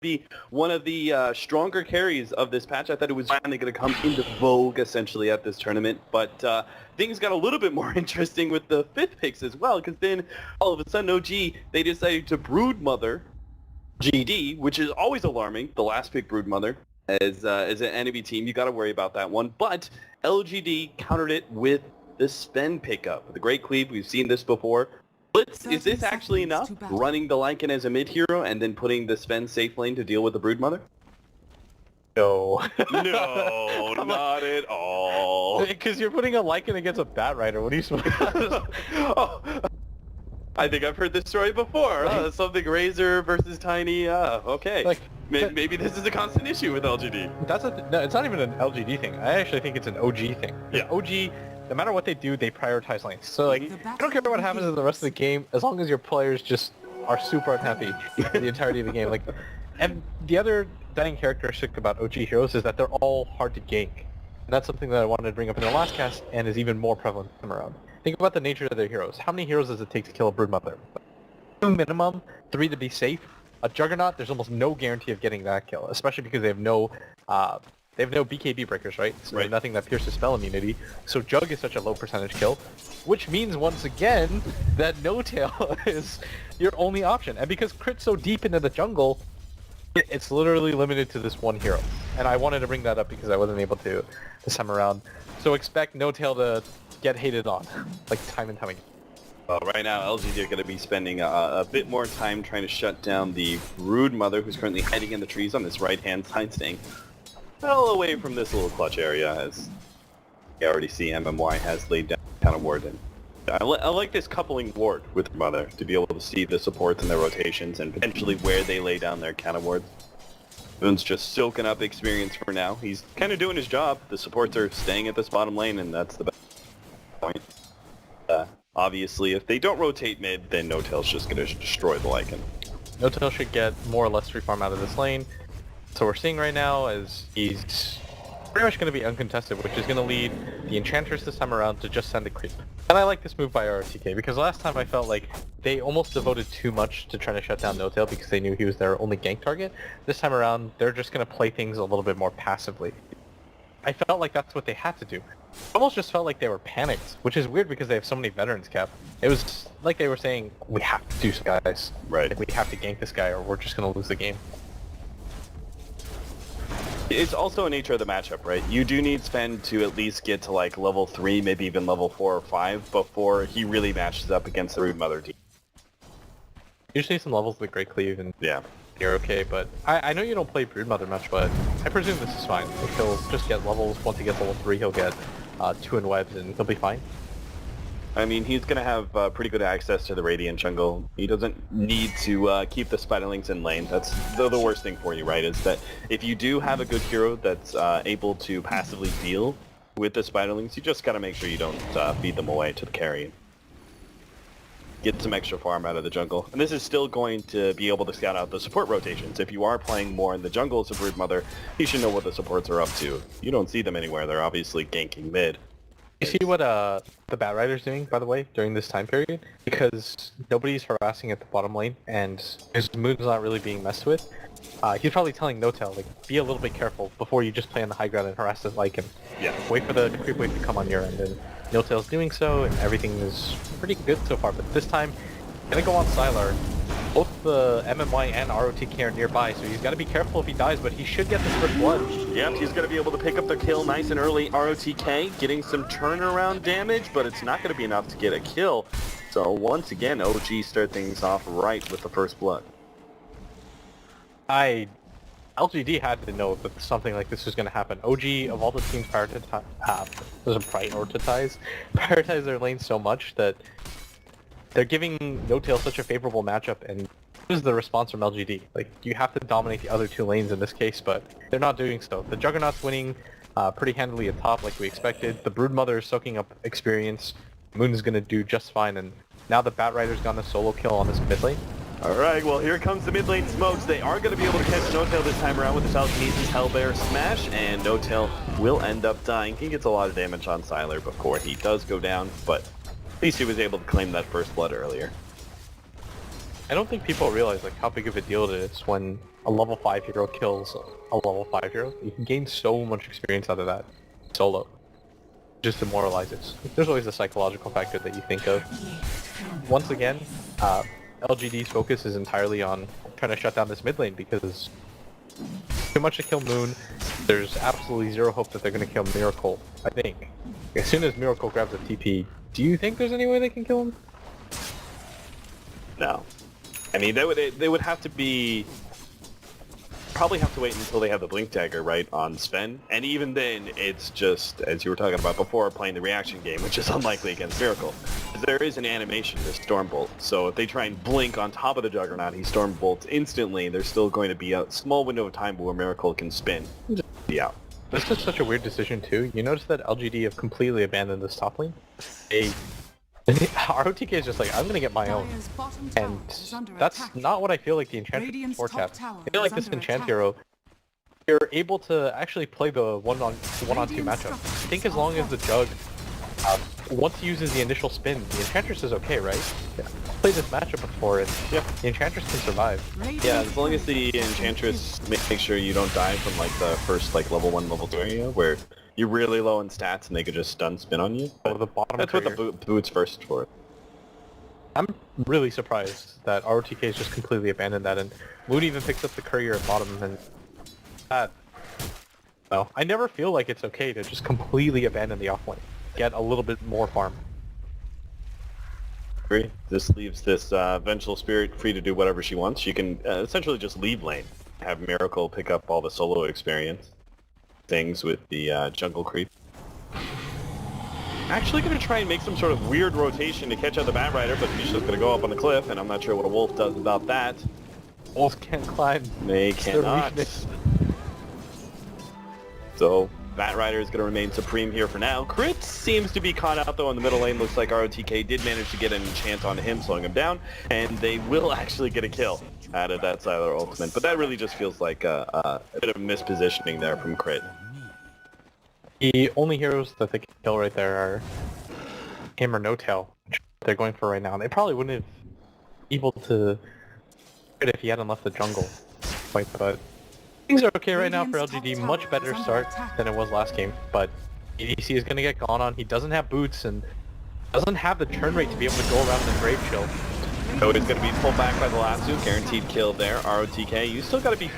be one of the stronger carries of this patch. I thought it was finally going to come into vogue essentially at this tournament, but things got a little bit more interesting with the 5th picks as well, because then all of a sudden OG, they decided to Broodmother GD, which is always alarming, the last pick Broodmother. As an enemy team, you got to worry about that one, but LGD countered it with the Sven pickup. The Great Cleave, we've seen this before. Is this actually enough? Running the Lycan as a mid-hero and then putting the Sven safe lane to deal with the Broodmother? No. No, not at all. Because you're putting a Lycan against a Batrider. What are you supposed to Oh, I think I've heard this story before. Something Razor versus Tiny. Okay. Like, maybe this is a constant issue with LGD. No, it's not even an LGD thing. I actually think it's an OG thing. Yeah. OG, no matter what they do, they prioritize lanes. So like, I don't care what happens in the rest of the game, as long as your players just are super unhappy the entirety of the game. Like, and the other dying characteristic about OG heroes is that they're all hard to gank. And that's something that I wanted to bring up in the last cast, and is even more prevalent this time around. Think about the nature of their heroes. How many heroes does it take to kill a Broodmother? 2 minimum, 3 to be safe. A Juggernaut, there's almost no guarantee of getting that kill, especially because they have no BKB breakers, right? So they have nothing that pierces spell immunity. So Jug is such a low percentage kill, which means once again that No Tail is your only option. And because Crit's so deep into the jungle, it's literally limited to this one hero. And I wanted to bring that up because I wasn't able to this time around. So expect No Tail to get hated on, like time and time again. Well, right now, LGD are going to be spending a bit more time trying to shut down the Broodmother, who's currently hiding in the trees on this right-hand side, staying well away from this little clutch area, as you already see MMY has laid down kind of ward. And I like this coupling ward with Mother, to be able to see the supports and their rotations, and potentially where they lay down their counter wards. Boon's just soaking up experience for now. He's kind of doing his job. The supports are staying at this bottom lane, and that's the best point. Obviously, if they don't rotate mid, then No Tail's just going to destroy the Lycan. No Tail should get more or less free farm out of this lane. So we're seeing right now is he's pretty much going to be uncontested, which is going to lead the Enchantress this time around to just send a creep. And I like this move by ROTK, because last time I felt like they almost devoted too much to trying to shut down No Tail because they knew he was their only gank target. This time around, they're just going to play things a little bit more passively. I felt like that's what they had to do. Almost just felt like they were panicked, which is weird because they have so many veterans cap. It was like they were saying, we have to do this, guys. Right. Like, we have to gank this guy or we're just going to lose the game. It's also a nature of the matchup, right? You do need Sven to at least get to like level 3, maybe even level 4 or 5 before he really matches up against the Broodmother team. Usually some levels with Great Cleave and yeah, you're okay, but I know you don't play Broodmother much, but I presume this is fine. Like, he'll just get levels. Once he gets level 3, he'll get 2 in webs and he'll be fine. I mean, he's going to have pretty good access to the Radiant jungle. He doesn't need to keep the Spiderlings in lane. That's the worst thing for you, right? Is that if you do have a good hero that's able to passively deal with the Spiderlings, you just got to make sure you don't feed them away to the carry. Get some extra farm out of the jungle. And this is still going to be able to scout out the support rotations. If you are playing more in the jungle as a Broodmother, you should know what the supports are up to. You don't see them anywhere. They're obviously ganking mid. You see what the Batrider's doing, by the way, during this time period? Because nobody's harassing at the bottom lane, and his moon's not really being messed with. He's probably telling No Tail, like, be a little bit careful before you just play on the high ground and harass this Lycan. Yeah. Wait for the creep wave to come on your end, and No Tail's doing so, and everything is pretty good so far. But this time, gonna go on Sylar. Both the MMY and ROTK are nearby, so he's got to be careful if he dies, but he should get this first blood. Yep, he's going to be able to pick up the kill nice and early. ROTK getting some turnaround damage, but it's not going to be enough to get a kill. So once again, OG start things off right with the first blood. LGD had to know that something like this was going to happen. OG, of all the teams prioritize their lane so much that they're giving No Tail such a favorable matchup, and this is the response from LGD. Like, you have to dominate the other 2 lanes in this case, but they're not doing so. The Juggernaut's winning pretty handily at top like we expected. The Broodmother is soaking up experience. Moon is going to do just fine, and now the Batrider's gotten a solo kill on this mid lane. Alright, well here comes the mid lane smokes. They are going to be able to catch No Tail this time around with the Telekinesis Hellbear smash, and No Tail will end up dying. He gets a lot of damage on Sylar before he does go down, but at least he was able to claim that first blood earlier. I don't think people realize like how big of a deal it is when a level 5 hero kills a level 5 hero, you can gain so much experience out of that solo. Just demoralizes. There's always a psychological factor that you think of. Once again, LGD's focus is entirely on trying to shut down this mid lane because too much to kill Moon. There's absolutely zero hope that they're going to kill Miracle, I think. As soon as Miracle grabs a TP, do you think there's any way they can kill him? No. I mean, they would have to be... Probably have to wait until they have the Blink Dagger, right, on Sven. And even then, it's just, as you were talking about before, playing the reaction game, which is unlikely against Miracle. There is an animation to Stormbolt, so if they try and blink on top of the Juggernaut, he Stormbolts instantly, there's still going to be a small window of time where Miracle can spin. Just be out. This is such a weird decision too. You notice that LGD have completely abandoned this top lane? ROTK is just like, I'm gonna get my own. And that's not what I feel like the Enchantress forecast. I feel like this Enchant hero, you're able to actually play the one-on-two matchup. I think as long as the Jug once uses the initial spin, the Enchantress is okay, right? Yeah. Played this matchup before, and the Enchantress can survive. Yeah, as long as the Enchantress make sure you don't die from like the first like level 1, level 2 area, where you're really low in stats and they could just stun spin on you. Oh, the bottom That's trigger. what the boot's first for. I'm really surprised that ROTK has just completely abandoned that, and Moon even picks up the courier at bottom, and that... No, I never feel like it's okay to just completely abandon the offlane. Get a little bit more farm. Agree. This leaves this Vengeful Spirit free to do whatever she wants. She can essentially just leave lane. Have Miracle pick up all the solo experience. Things with the jungle creep. Actually going to try and make some sort of weird rotation to catch out the Batrider, but he's just going to go up on the cliff, and I'm not sure what a wolf does about that. Wolves can't climb. They It's their cannot. weakness. So, Batrider is going to remain supreme here for now. Crit seems to be caught out though in the middle lane. Looks like ROTK did manage to get an enchant on him, slowing him down, and they will actually get a kill out of that side of their ultimate. But that really just feels like a bit of mispositioning there from Crit. The only heroes that they can kill right there are him or No Tail, which they're going for right now. And they probably wouldn't have been able to crit if he hadn't left the jungle. But things are okay right now for LGD. Much better start than it was last game. But EDC is going to get gone on. He doesn't have boots and doesn't have the turn rate to be able to go around the Grave Chill. So he's going to be pulled back by the Lasso, guaranteed kill there. ROTK, you still got to be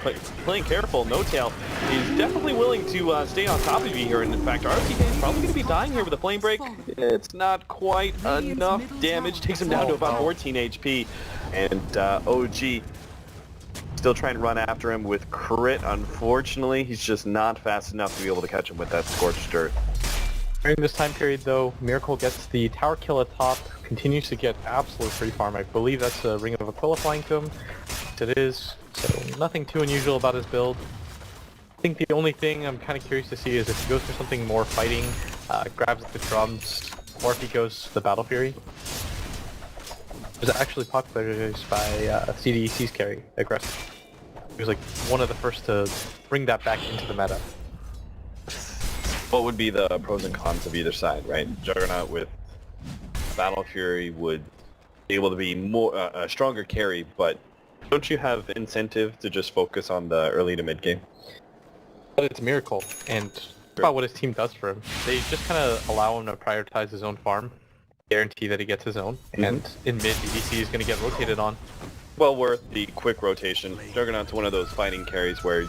playing careful. No Tail is definitely willing to stay on top of you here, and in fact, ROTK is probably going to be dying here with a Flame Break. It's not quite enough damage, takes him down to about 14 HP, and OG still trying to run after him with Crit. Unfortunately, he's just not fast enough to be able to catch him with that Scorched Earth. During this time period though, Miracle gets the tower kill at top, continues to get absolute free farm. I believe that's a Ring of Aquila flying to him. It is, so nothing too unusual about his build. I think the only thing I'm kind of curious to see is if he goes for something more fighting, grabs the drums, or if he goes the Battle Fury. It was actually popularized by CDEC's carry, Aggressive. He was like one of the first to bring that back into the meta. What would be the pros and cons of either side, right? Juggernaut with Battle Fury would be able to be more a stronger carry, but don't you have incentive to just focus on the early to mid game? But it's Miracle, and about what his team does for him. They just kind of allow him to prioritize his own farm, guarantee that he gets his own, and in mid, EDC is going to get rotated on. Well worth the quick rotation. Juggernaut's one of those fighting carries where,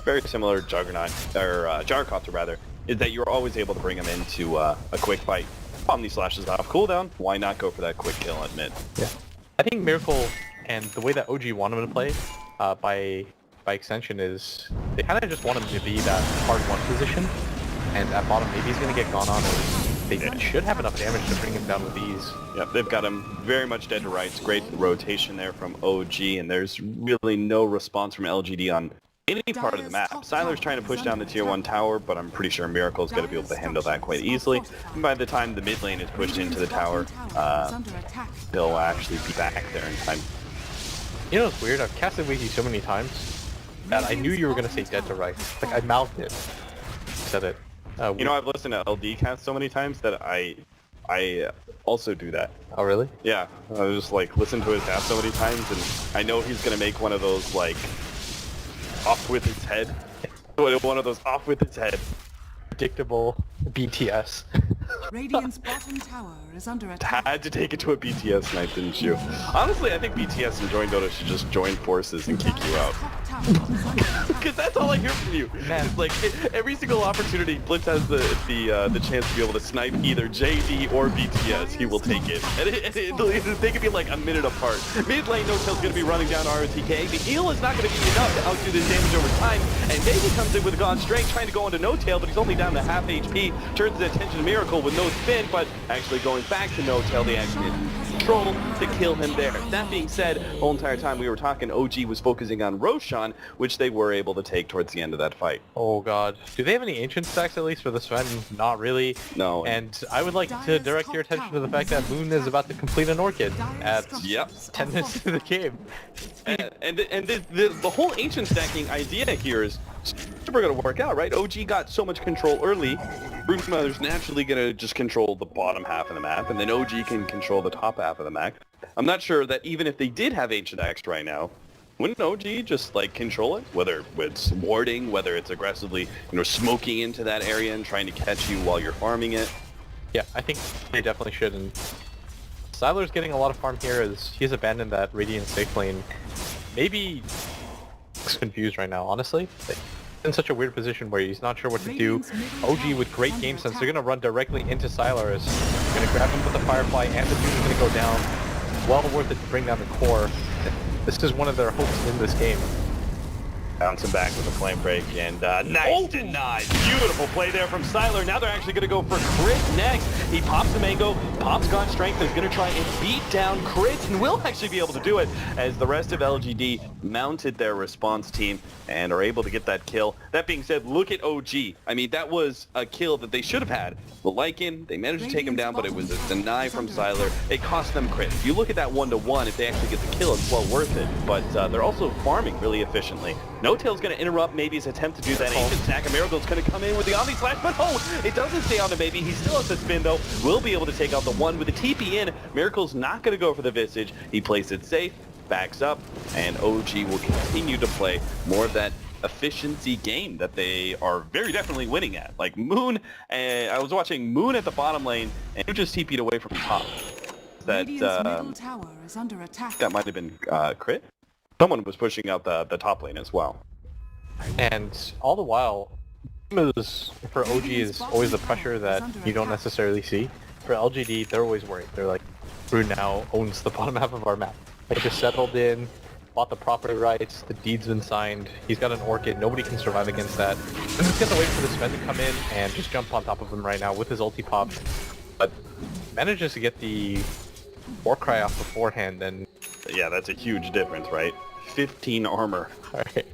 very similar to Juggernaut, or Gyrocopter rather, is that you're always able to bring him into a quick fight. Omni slashes off cooldown, why not go for that quick kill at mid? Yeah. I think Miracle and the way that OG want him to play, by extension, is they kind of just want him to be that hard one position, and at bottom maybe he's going to get gone on, or they should have enough damage to bring him down with ease. Yep, they've got him very much dead to rights. Great rotation there from OG, and there's really no response from LGD on any part of the map. Siler's trying to push down the tier 1 tower, but I'm pretty sure Miracle's going to be able to handle that quite easily. And by the time the mid lane is pushed into the tower, he'll actually be back there in time. You know what's weird? I've casted Wiki so many times that I knew you were going to say dead to rights. Like, I mouthed it. Said it. You know, I've listened to LD cast so many times that I also do that. Oh, really? Yeah, I just like listen to his cast so many times, and I know he's going to make one of those like off with his head. One of those off with his head. Predictable BTS. Radiant's bottom tower is under attack. Had to take it to a BTS night, didn't you? Honestly, I think BTS and Join Dota should just join forces and kick you out. Top tower is under attack. Because that's all I hear from you. Man. It's like every single opportunity Blitz has the chance to be able to snipe either JD or BTS, he will take it. And they could be like a minute apart. Mid lane, No-Tail's going to be running down ROTK. The heal is not going to be enough to outdo this damage over time. And maybe comes in with God's Strength trying to go into No-Tail, but he's only down to half HP. Turns his attention to Miracle with no spin, but actually going back to No-Tail, they actually control to kill him there. That being said, the whole entire time we were talking, OG was focusing on Roshan, which they were able to take towards the end of that fight. Oh god. Do they have any ancient stacks at least for the Sven? Not really. No. And I would like to direct your attention to the fact that Moon is about to complete an Orchid at Yep. 10 minutes into the game. And the whole ancient stacking idea here is super going to work out, right? OG got so much control early. Brood Mother's naturally going to just control the bottom half of the map, and then OG can control the top half of the map. I'm not sure that even if they did have ancient Axe right now, wouldn't OG just like control it? Whether it's warding, whether it's aggressively, smoking into that area and trying to catch you while you're farming it. Yeah, I think they definitely should. And Siler's getting a lot of farm here as he's abandoned that Radiant safe lane. Maybe he's confused right now, honestly. He's in such a weird position where he's not sure what to do. OG with great game sense, they're going to run directly into Sylar as they're going to grab him with the Firefly and the dude is going to go down. Well worth it to bring down the core. This is one of their hopes in this game. Bouncing back with a flame break and nice denied. Beautiful play there from Sylar. Now they're actually going to go for Crit next. He pops the Mango, pops God's Strength. He's going to try and beat down Crit and will actually be able to do it as the rest of LGD mounted their response team and are able to get that kill. That being said, look at OG. I mean, that was a kill that they should have had. The Lycan, they managed to take him down, but it was a deny from Sylar. It cost them Crit. If you look at that 1-to-1, if they actually get the kill, it's well worth it. But they're also farming really efficiently. No-Tail's going to interrupt maybe his attempt to do that ancient stack, and Miracle's going to come in with the Omni Slash, but oh, it doesn't stay on the maybe. He still has to spin though. Will be able to take out the one with the TP in. Miracle's not going to go for the Visage. He plays it safe, backs up, and OG will continue to play more of that efficiency game that they are very definitely winning at. Like Moon, I was watching Moon at the bottom lane, and he just TP'd away from top. That middle tower is under attack. that might have been Crit. Someone was pushing out the top lane as well. And all the while, for OG is always the pressure that you don't necessarily see. For LGD, they're always worried. They're like, Brood now owns the bottom half of our map. They just settled in, bought the property rights, the deed's been signed, he's got an Orchid, nobody can survive against that. And he's got to wait for the Sven to come in and just jump on top of him right now with his ulti pop. But manages to get the Warcry off beforehand, and Yeah, that's a huge difference, right? 15 armor. alright.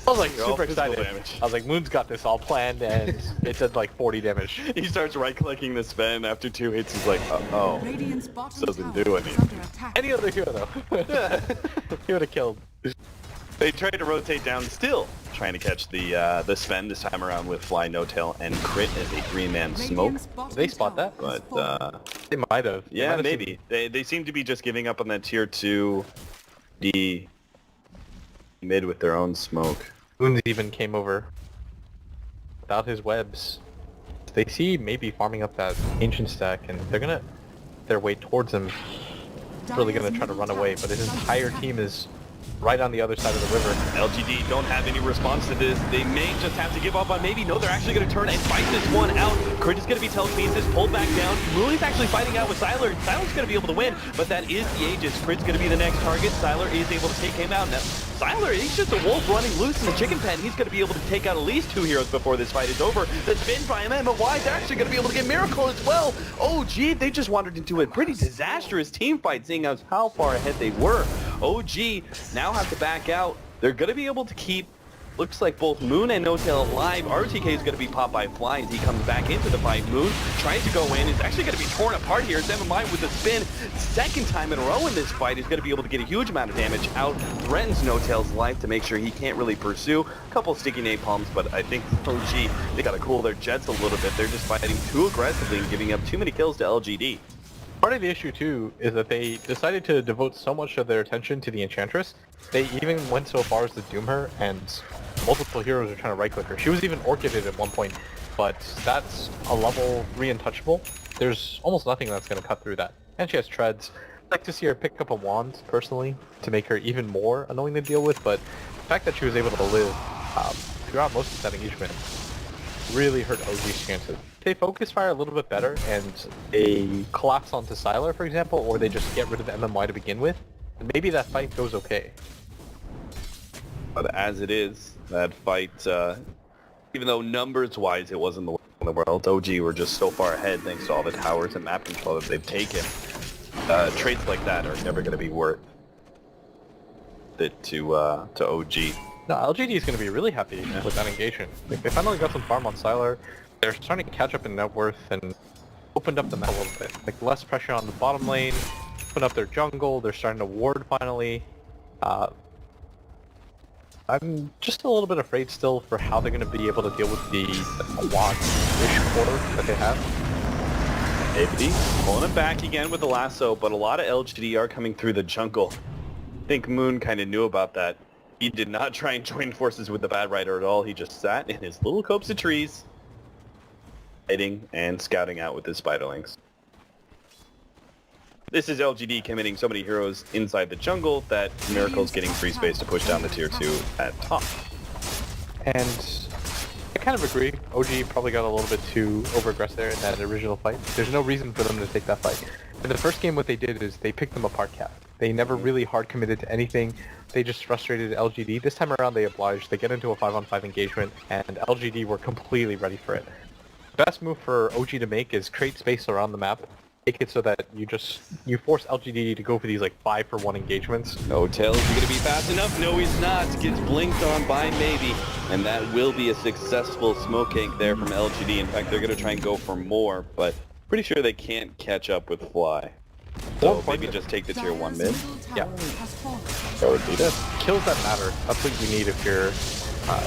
I was like All super physical excited. damage. I was like, Moon's got this all planned, and it did like 40 damage. He starts right-clicking the Sven after 2 hits. He's like, oh, Radiant's bottom doesn't tower do is anything. under attack. Any other hero though, he would have killed. They tried to rotate down, still trying to catch the Sven this time around with Fly, No-Tail, and Crit as a 3-man smoke. Radiant's bottom They spot tower that? is But fallen. They might have. yeah, maybe. They seem to be just giving up on that tier 2 D mid with their own smoke. Moons even came over without his webs. They see maybe farming up that ancient stack, and they're gonna their way towards him. Really gonna try to run away, but his entire team is right on the other side of the river. LGD don't have any response to this. They may just have to give up on maybe. No, they're actually going to turn and fight this one out. Crit is going to be telekinesis, pulled back down. Moon is actually fighting out with Sylar. Sylar's going to be able to win, but that is the Aegis. Crit's going to be the next target. Sylar is able to take him out. Now, Sylar, he's just a wolf running loose in the chicken pen. He's going to be able to take out at least 2 heroes before this fight is over. The spin by MMY, they're actually going to be able to get Miracle as well. OG, they just wandered into a pretty disastrous team fight, seeing as how far ahead they were. OG now have to back out. They're going to be able to keep, looks like both Moon and No-Tail alive. RTK is going to be popped by Fly as he comes back into the fight. Moon tries to go in. It's actually going to be torn apart here. It's MMI with the spin. Second time in a row in this fight. He's going to be able to get a huge amount of damage out. Threatens No-Tail's life to make sure he can't really pursue. A couple sticky napalms, but I think OG, they got to cool their jets a little bit. They're just fighting too aggressively and giving up too many kills to LGD. Part of the issue too is that they decided to devote so much of their attention to the Enchantress. They even went so far as to doom her, and multiple heroes are trying to right-click her. She was even orchided at one point, but that's a level 3 untouchable. There's almost nothing that's going to cut through that. And she has treads. I'd like to see her pick up a wand, personally, to make her even more annoying to deal with, but the fact that she was able to live throughout most of that engagement really hurt OG's chances. If they focus fire a little bit better, and they collapse onto Sylar, for example, or they just get rid of the MMY to begin with, then maybe that fight goes okay. But as it is, that fight, even though numbers-wise it wasn't the worst in the world, OG were just so far ahead thanks to all the towers and map control that they've taken. Traits like that are never going to be worth it to OG. No, LGD is going to be really happy with that engagement. Like, they finally got some farm on Sylar. They're starting to catch up in net worth and opened up the map a little bit. Like, less pressure on the bottom lane, open up their jungle, they're starting to ward finally. I'm just a little bit afraid still for how they're going to be able to deal with the Watt-ish quarter that they have. Maybe pulling it back again with the lasso, but a lot of LGD are coming through the jungle. I think Moon kind of knew about that. He did not try and join forces with the Bad Rider at all. He just sat in his little copse of trees, hiding and scouting out with his spiderlings. This is LGD committing so many heroes inside the jungle that Miracle's getting free space to push down the tier 2 at top. And I kind of agree. OG probably got a little bit too over-aggressive there in that original fight. There's no reason for them to take that fight. In the first game, what they did is they picked them apart, Cap. They never really hard committed to anything. They just frustrated LGD. This time around, they obliged. They get into a 5-on-5 engagement, and LGD were completely ready for it. The best move for OG to make is create space around the map. Make it so that you force LGD to go for these like 5-for-1 engagements. No, Tails is going to be fast enough. No, he's not. Gets blinked on by Maybe. And that will be a successful smoke cake there from LGD. In fact, they're going to try and go for more, but pretty sure they can't catch up with Fly. So maybe just take the tier 1 mid. Yeah. That would be it. Kills that matter. That's what you need if you're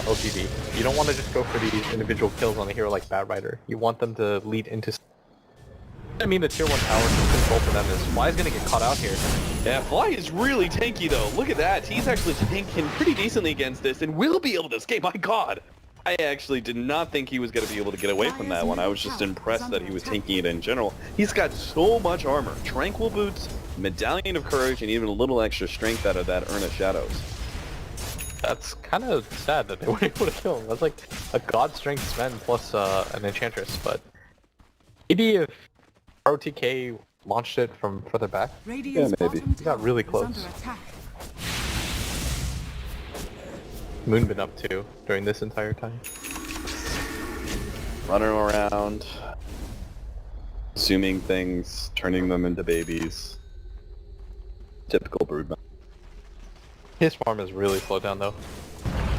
LGD. You don't want to just go for these individual kills on a hero like Bad Rider. You want them to lead into... I mean, the tier 1 tower control for them is Fly's gonna get caught out here. Yeah, Fly is really tanky though. Look at that. He's actually tanking pretty decently against this and will be able to escape. My god. I actually did not think he was going to be able to get away from that one. I was just impressed that he was tanking it in general. He's got so much armor. Tranquil Boots, Medallion of Courage, and even a little extra strength out of that Urn of Shadows. That's kind of sad that they weren't able to kill him. That's like a god strength spend plus an enchantress, but maybe if ROTK launched it from further back, yeah, maybe. He got really close. Moon been up to during this entire time. Running around, consuming things, turning them into babies. Typical broodmother. His farm is really slowed down though.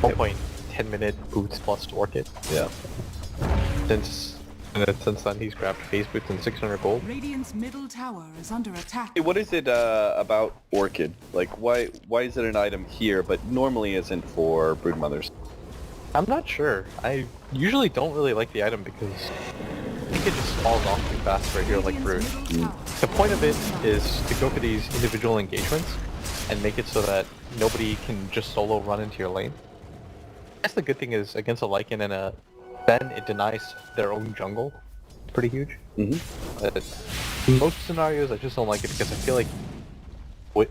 1.10-minute boots plus Orchid. Yeah. Since then he's grabbed phase boots and 600 gold. Radiant's middle tower is under attack. Hey, what is it about Orchid? Like, why is it an item here, but normally isn't for broodmothers? I'm not sure. I usually don't really like the item because I think it just falls off too fast for a hero like Brood. The point of it is to go for these individual engagements and make it so that nobody can just solo run into your lane. I guess the good thing is against a Lycan and a Ben, it denies their own jungle. It's pretty huge. In most scenarios, I just don't like it because I feel like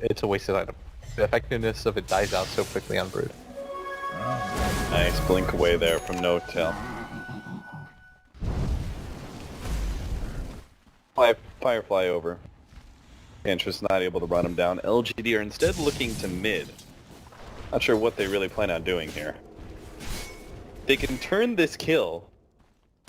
it's a wasted item. The effectiveness of it dies out so quickly on Brood. Nice blink away there from No Tail. Firefly over. Enchantress not able to run him down. LGD are instead looking to mid. Not sure what they really plan on doing here. They can turn this kill,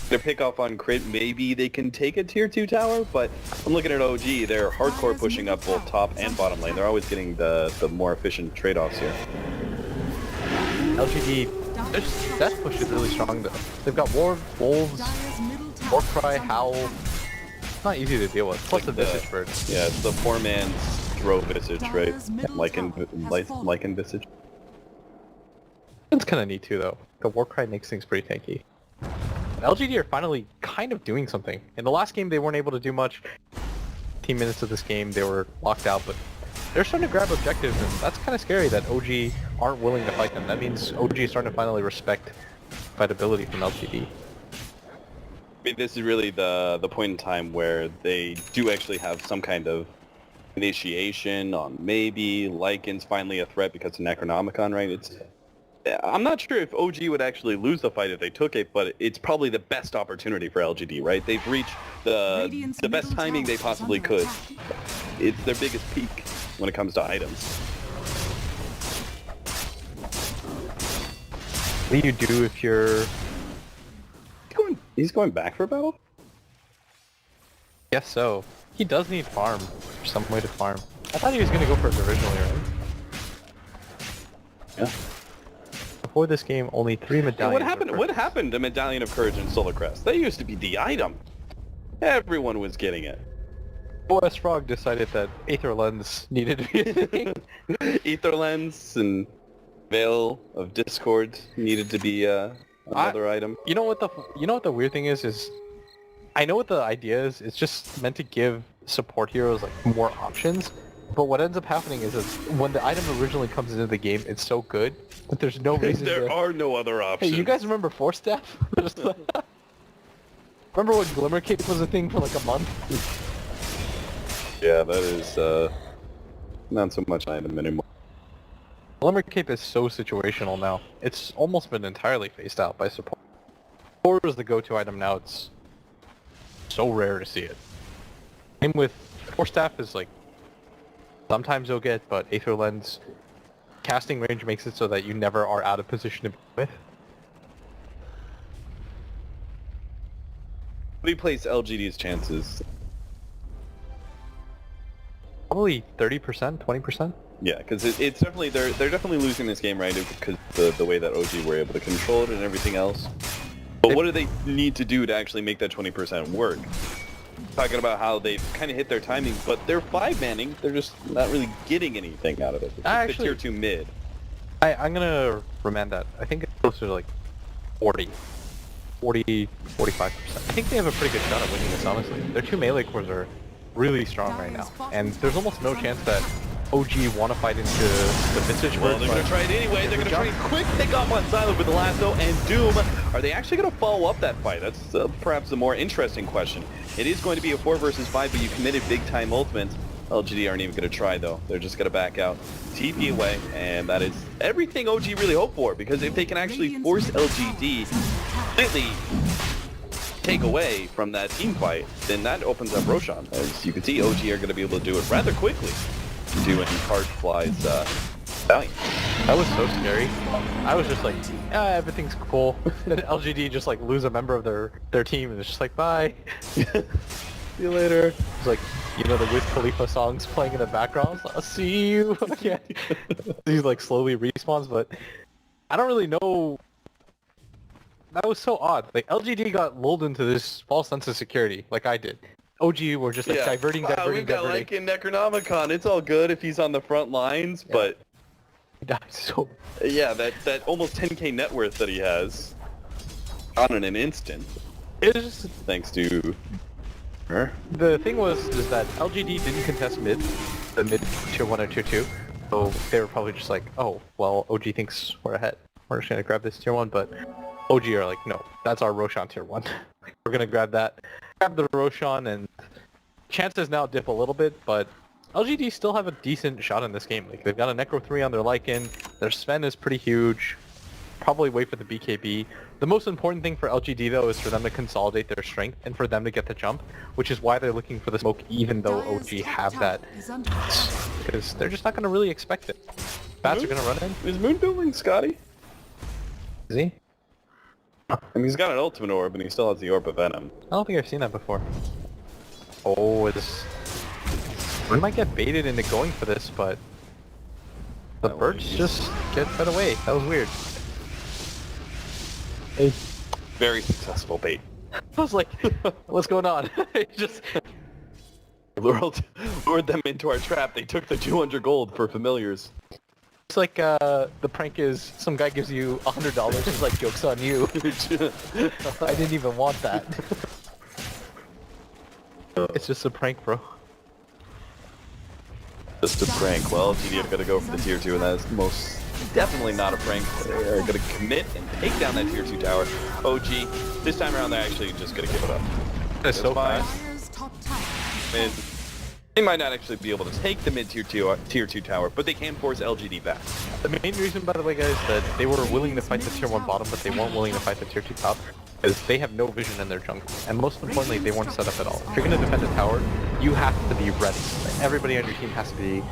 their pick off on crit, maybe they can take a tier 2 tower, but I'm looking at OG, they're hardcore pushing up both top and bottom lane. They're always getting the more efficient trade-offs here. LGD, their death push is really strong though. They've got Wolves, Warcry, Howl. It's not easy to deal with, plus Like the Visage Bird. Yeah, it's the poor man's Throw Visage, right? Lycan Visage. It's kind of neat too though. The Warcry makes things pretty tanky. LGD are finally kind of doing something. In the last game they weren't able to do much. 15 minutes of this game they were locked out, but they're starting to grab objectives, and that's kind of scary that OG aren't willing to fight them. That means OG is starting to finally respect fightability from LGD. I mean, this is really the point in time where they do actually have some kind of initiation on maybe Lycan's finally a threat because of Necronomicon, right? I'm not sure if OG would actually lose the fight if they took it, but it's probably the best opportunity for LGD, right? They've reached the best timing they possibly could. It's their biggest peak when it comes to items. What do you do if you're... He's going back for battle? Guess so. He does need farm, or some way to farm. I thought he was gonna go for it originally, right? Yeah. Before this game, only 3 medallions. What happened to Medallion of Courage and Solar Crest? That used to be the item. Everyone was getting it. OS Frog decided that Aether Lens needed to be a thing. Aether Lens and Veil of Discord needed to be another item. You know what the weird thing is I know what the idea is. It's just meant to give support heroes like more options. But what ends up happening is when the item originally comes into the game, it's so good that there's no reason There are no other options. Hey, you guys remember Force Staff? Remember when Glimmer Cape was a thing for like a month? Yeah, that is not so much item anymore. Glimmer Cape is so situational now. It's almost been entirely phased out by support. Support is the go-to item now. It's so rare to see it. Same with Force Staff is like sometimes you'll get, but Aether Lens casting range makes it so that you never are out of position to be with. What do you place LGD's chances? Probably 30%, 20%. Yeah, because it's definitely they're definitely losing this game, right? Because the way that OG were able to control it and everything else. But what do they need to do to actually make that 20% work? Talking about how they've kind of hit their timing, but they're 5-manning. They're just not really getting anything out of it. It's Actually, tier 2 mid. I'm gonna remand that. I think it's closer to like 40, 45%. I think they have a pretty good shot at winning this, honestly. Their 2 melee cores are really strong right now, and there's almost no chance that OG want to fight into the Visage. Well, they're going to try it anyway. They're going to try a quick pick-off on Silo with the lasso and Doom. Are they actually going to follow up that fight? That's perhaps the more interesting question. It is going to be a 4 versus 5, but you committed big-time ultimate. LGD aren't even going to try, though. They're just going to back out, TP away, and that is everything OG really hoped for, because if they can actually force LGD completely take away from that team fight, then that opens up Roshan. As you can see, OG are going to be able to do it rather quickly. Doing Card Fly's Valiant. That was so scary. I was just like, everything's cool. Then LGD just like lose a member of their team and it's just like, bye. See you later. It's like, you know, the Wiz Khalifa songs playing in the background. I'll see you. Yeah. He like slowly respawns, but I don't really know. That was so odd. Like LGD got lulled into this false sense of security, like I did. OG were just like diverting. We've got like in Necronomicon. It's all good if he's on the front lines, but he died so. Yeah, that almost 10k net worth that he has, gone in an instant. It's just thanks to her. The thing is that LGD didn't contest the mid tier 1 or tier 2, so they were probably just like, oh, well, OG thinks we're ahead. We're just gonna grab this tier 1, but OG are like, no, that's our Roshan tier 1. We're gonna grab that. Grab the Roshan, and chances now dip a little bit, but LGD still have a decent shot in this game. Like, they've got a Necro 3 on their Lycan, their Sven is pretty huge, probably wait for the BKB. The most important thing for LGD, though, is for them to consolidate their strength and for them to get the jump, which is why they're looking for the smoke even though OG have that, because they're just not going to really expect it. Bats are going to run in. Is Moon building Scotty? Is he? I mean, he's got an ultimate orb, and he still has the orb of Venom. I don't think I've seen that before. Oh, we might get baited into going for this, but the birds just get fed away. That was weird. A very successful bait. I was like, what's going on? Just lured them into our trap. They took the 200 gold for familiars. It's like the prank is some guy gives you $100. He's like, joke's on you. I didn't even want that. It's just a prank, bro. Just a prank. Well, GD have got to go for the tier 2, and that is most definitely not a prank. They're going to commit and take down that tier 2 tower. OG, this time around they're actually just going to give it up. That's so fine. fast. Dire's top tower. And they might not actually be able to take the mid tier 2 tower, but they can force LGD back. The main reason, by the way, guys, that they were willing to fight the tier 1 bottom, but they weren't willing to fight the tier 2 top, is they have no vision in their jungle. And most importantly, they weren't set up at all. If you're going to defend a tower, you have to be ready. Like, everybody on your team has to be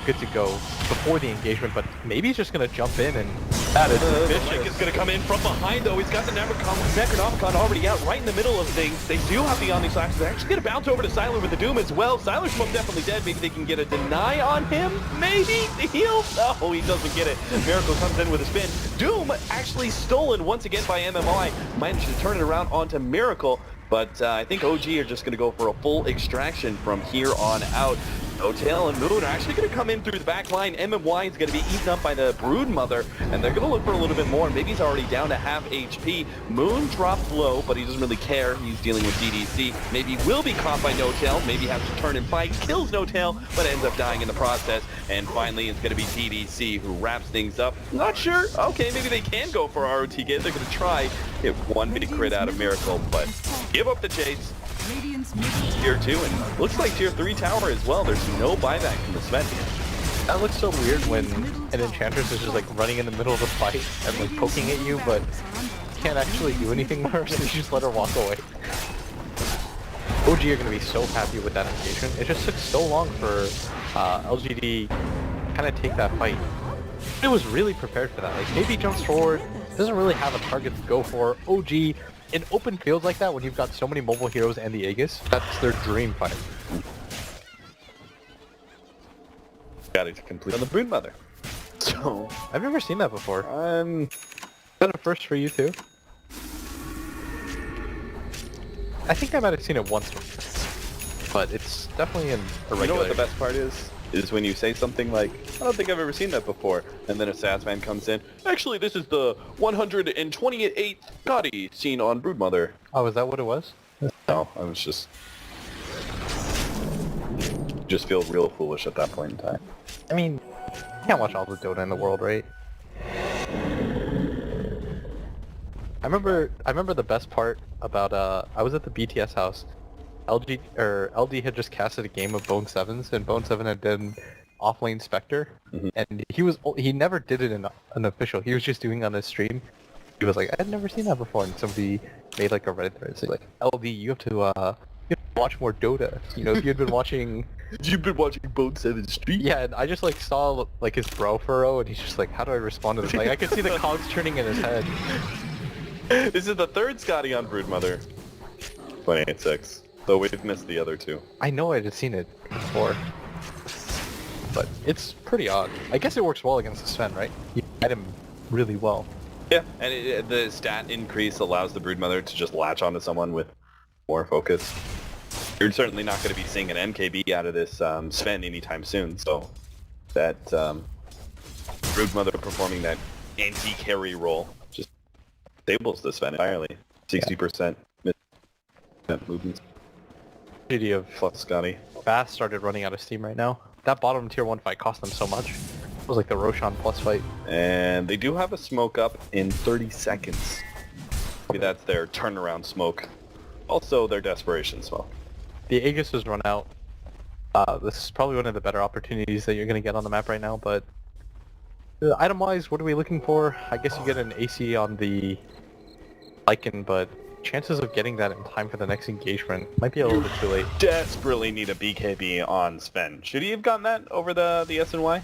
good to go before the engagement, but maybe he's just going to jump in and... That is Mike is going to come in from behind, though. He's got the Necronomicon already out right in the middle of things. They do have the Omni Slash. They're actually going to bounce over to Siler with the Doom as well. Siler's most definitely dead. Maybe they can get a deny on him. Maybe the heal. No, he doesn't get it. Miracle comes in with a spin. Doom actually stolen once again by MMI. Managed to turn it around onto Miracle. But I think OG are just going to go for a full extraction from here on out. Hotel and Moon are actually going to come in through the back line. MMY is going to be eaten up by the Broodmother, and they're going to look for a little bit more. Maybe he's already down to half HP. Moon dropped low, but he doesn't really care. He's dealing with DDC. Maybe will be caught by No-Tail. Maybe has to turn and fight. Kills No-Tail, but ends up dying in the process. And finally, it's going to be DDC who wraps things up. Not sure. Okay, maybe they can go for ROTK. They're going to try get one big crit out of Miracle, but give up the chase. Radiant's middle Tier 2, and looks like Tier 3 tower as well. There's no buyback from the Sven here. That looks so weird when an Enchantress is just like running in the middle of the fight and like poking at you, but can't actually do anything more, so you just let her walk away. OG are going to be so happy with that engagement. It just took so long for LGD kind of take that fight. It was really prepared for that. Like, maybe jumps forward, doesn't really have a target to go for. OG, in open fields like that, when you've got so many mobile heroes and the Aegis, that's their dream fight. Got it to complete on the Broodmother. So, I've never seen that before. Is that a first for you too? I think I might have seen it once before, but it's definitely in a regular. You know what the best part is? Is when you say something like, I don't think I've ever seen that before, and then a SAS man comes in, actually this is the 128th Scotty seen on Broodmother. Oh, is that what it was? No, I was just feel real foolish at that point in time. I mean, you can't watch all the Dota in the world, right? I remember the best part about, I was at the BTS house. LD had just casted a game of Bone 7s, and Bone 7 had been off-lane Spectre, and he never did it in an official. He was just doing it on his stream. He was like, I'd never seen that before, and somebody made like a Reddit thread saying like, LD, you have to watch more Dota. You know, if you had been watching... You've been watching Bone 7 stream? Yeah, and I just like saw like his brow furrow, and he's just like, how do I respond to this? Like, I could see the cogs turning in his head. This is the third Scotty on Broodmother. 28-6. Though we've missed the other two. I know I had seen it before, but it's pretty odd. I guess it works well against the Sven, right? You hit him really well. Yeah, and the stat increase allows the Broodmother to just latch onto someone with more focus. You're certainly not going to be seeing an MKB out of this Sven anytime soon, so that Broodmother performing that anti-carry role just disables the Sven entirely. 60% movement. Of Plus Scotty. Fast started running out of steam right now. That bottom tier 1 fight cost them so much. It was like the Roshan plus fight. And they do have a smoke up in 30 seconds. Maybe that's their turnaround smoke. Also their desperation smoke. The Aegis has run out. This is probably one of the better opportunities that you're going to get on the map right now, but item-wise, what are we looking for? I guess you get an AC on the Lycan, but chances of getting that in time for the next engagement might be a little bit too late. Desperately need a BKB on Sven. Should he have gotten that over the SNY?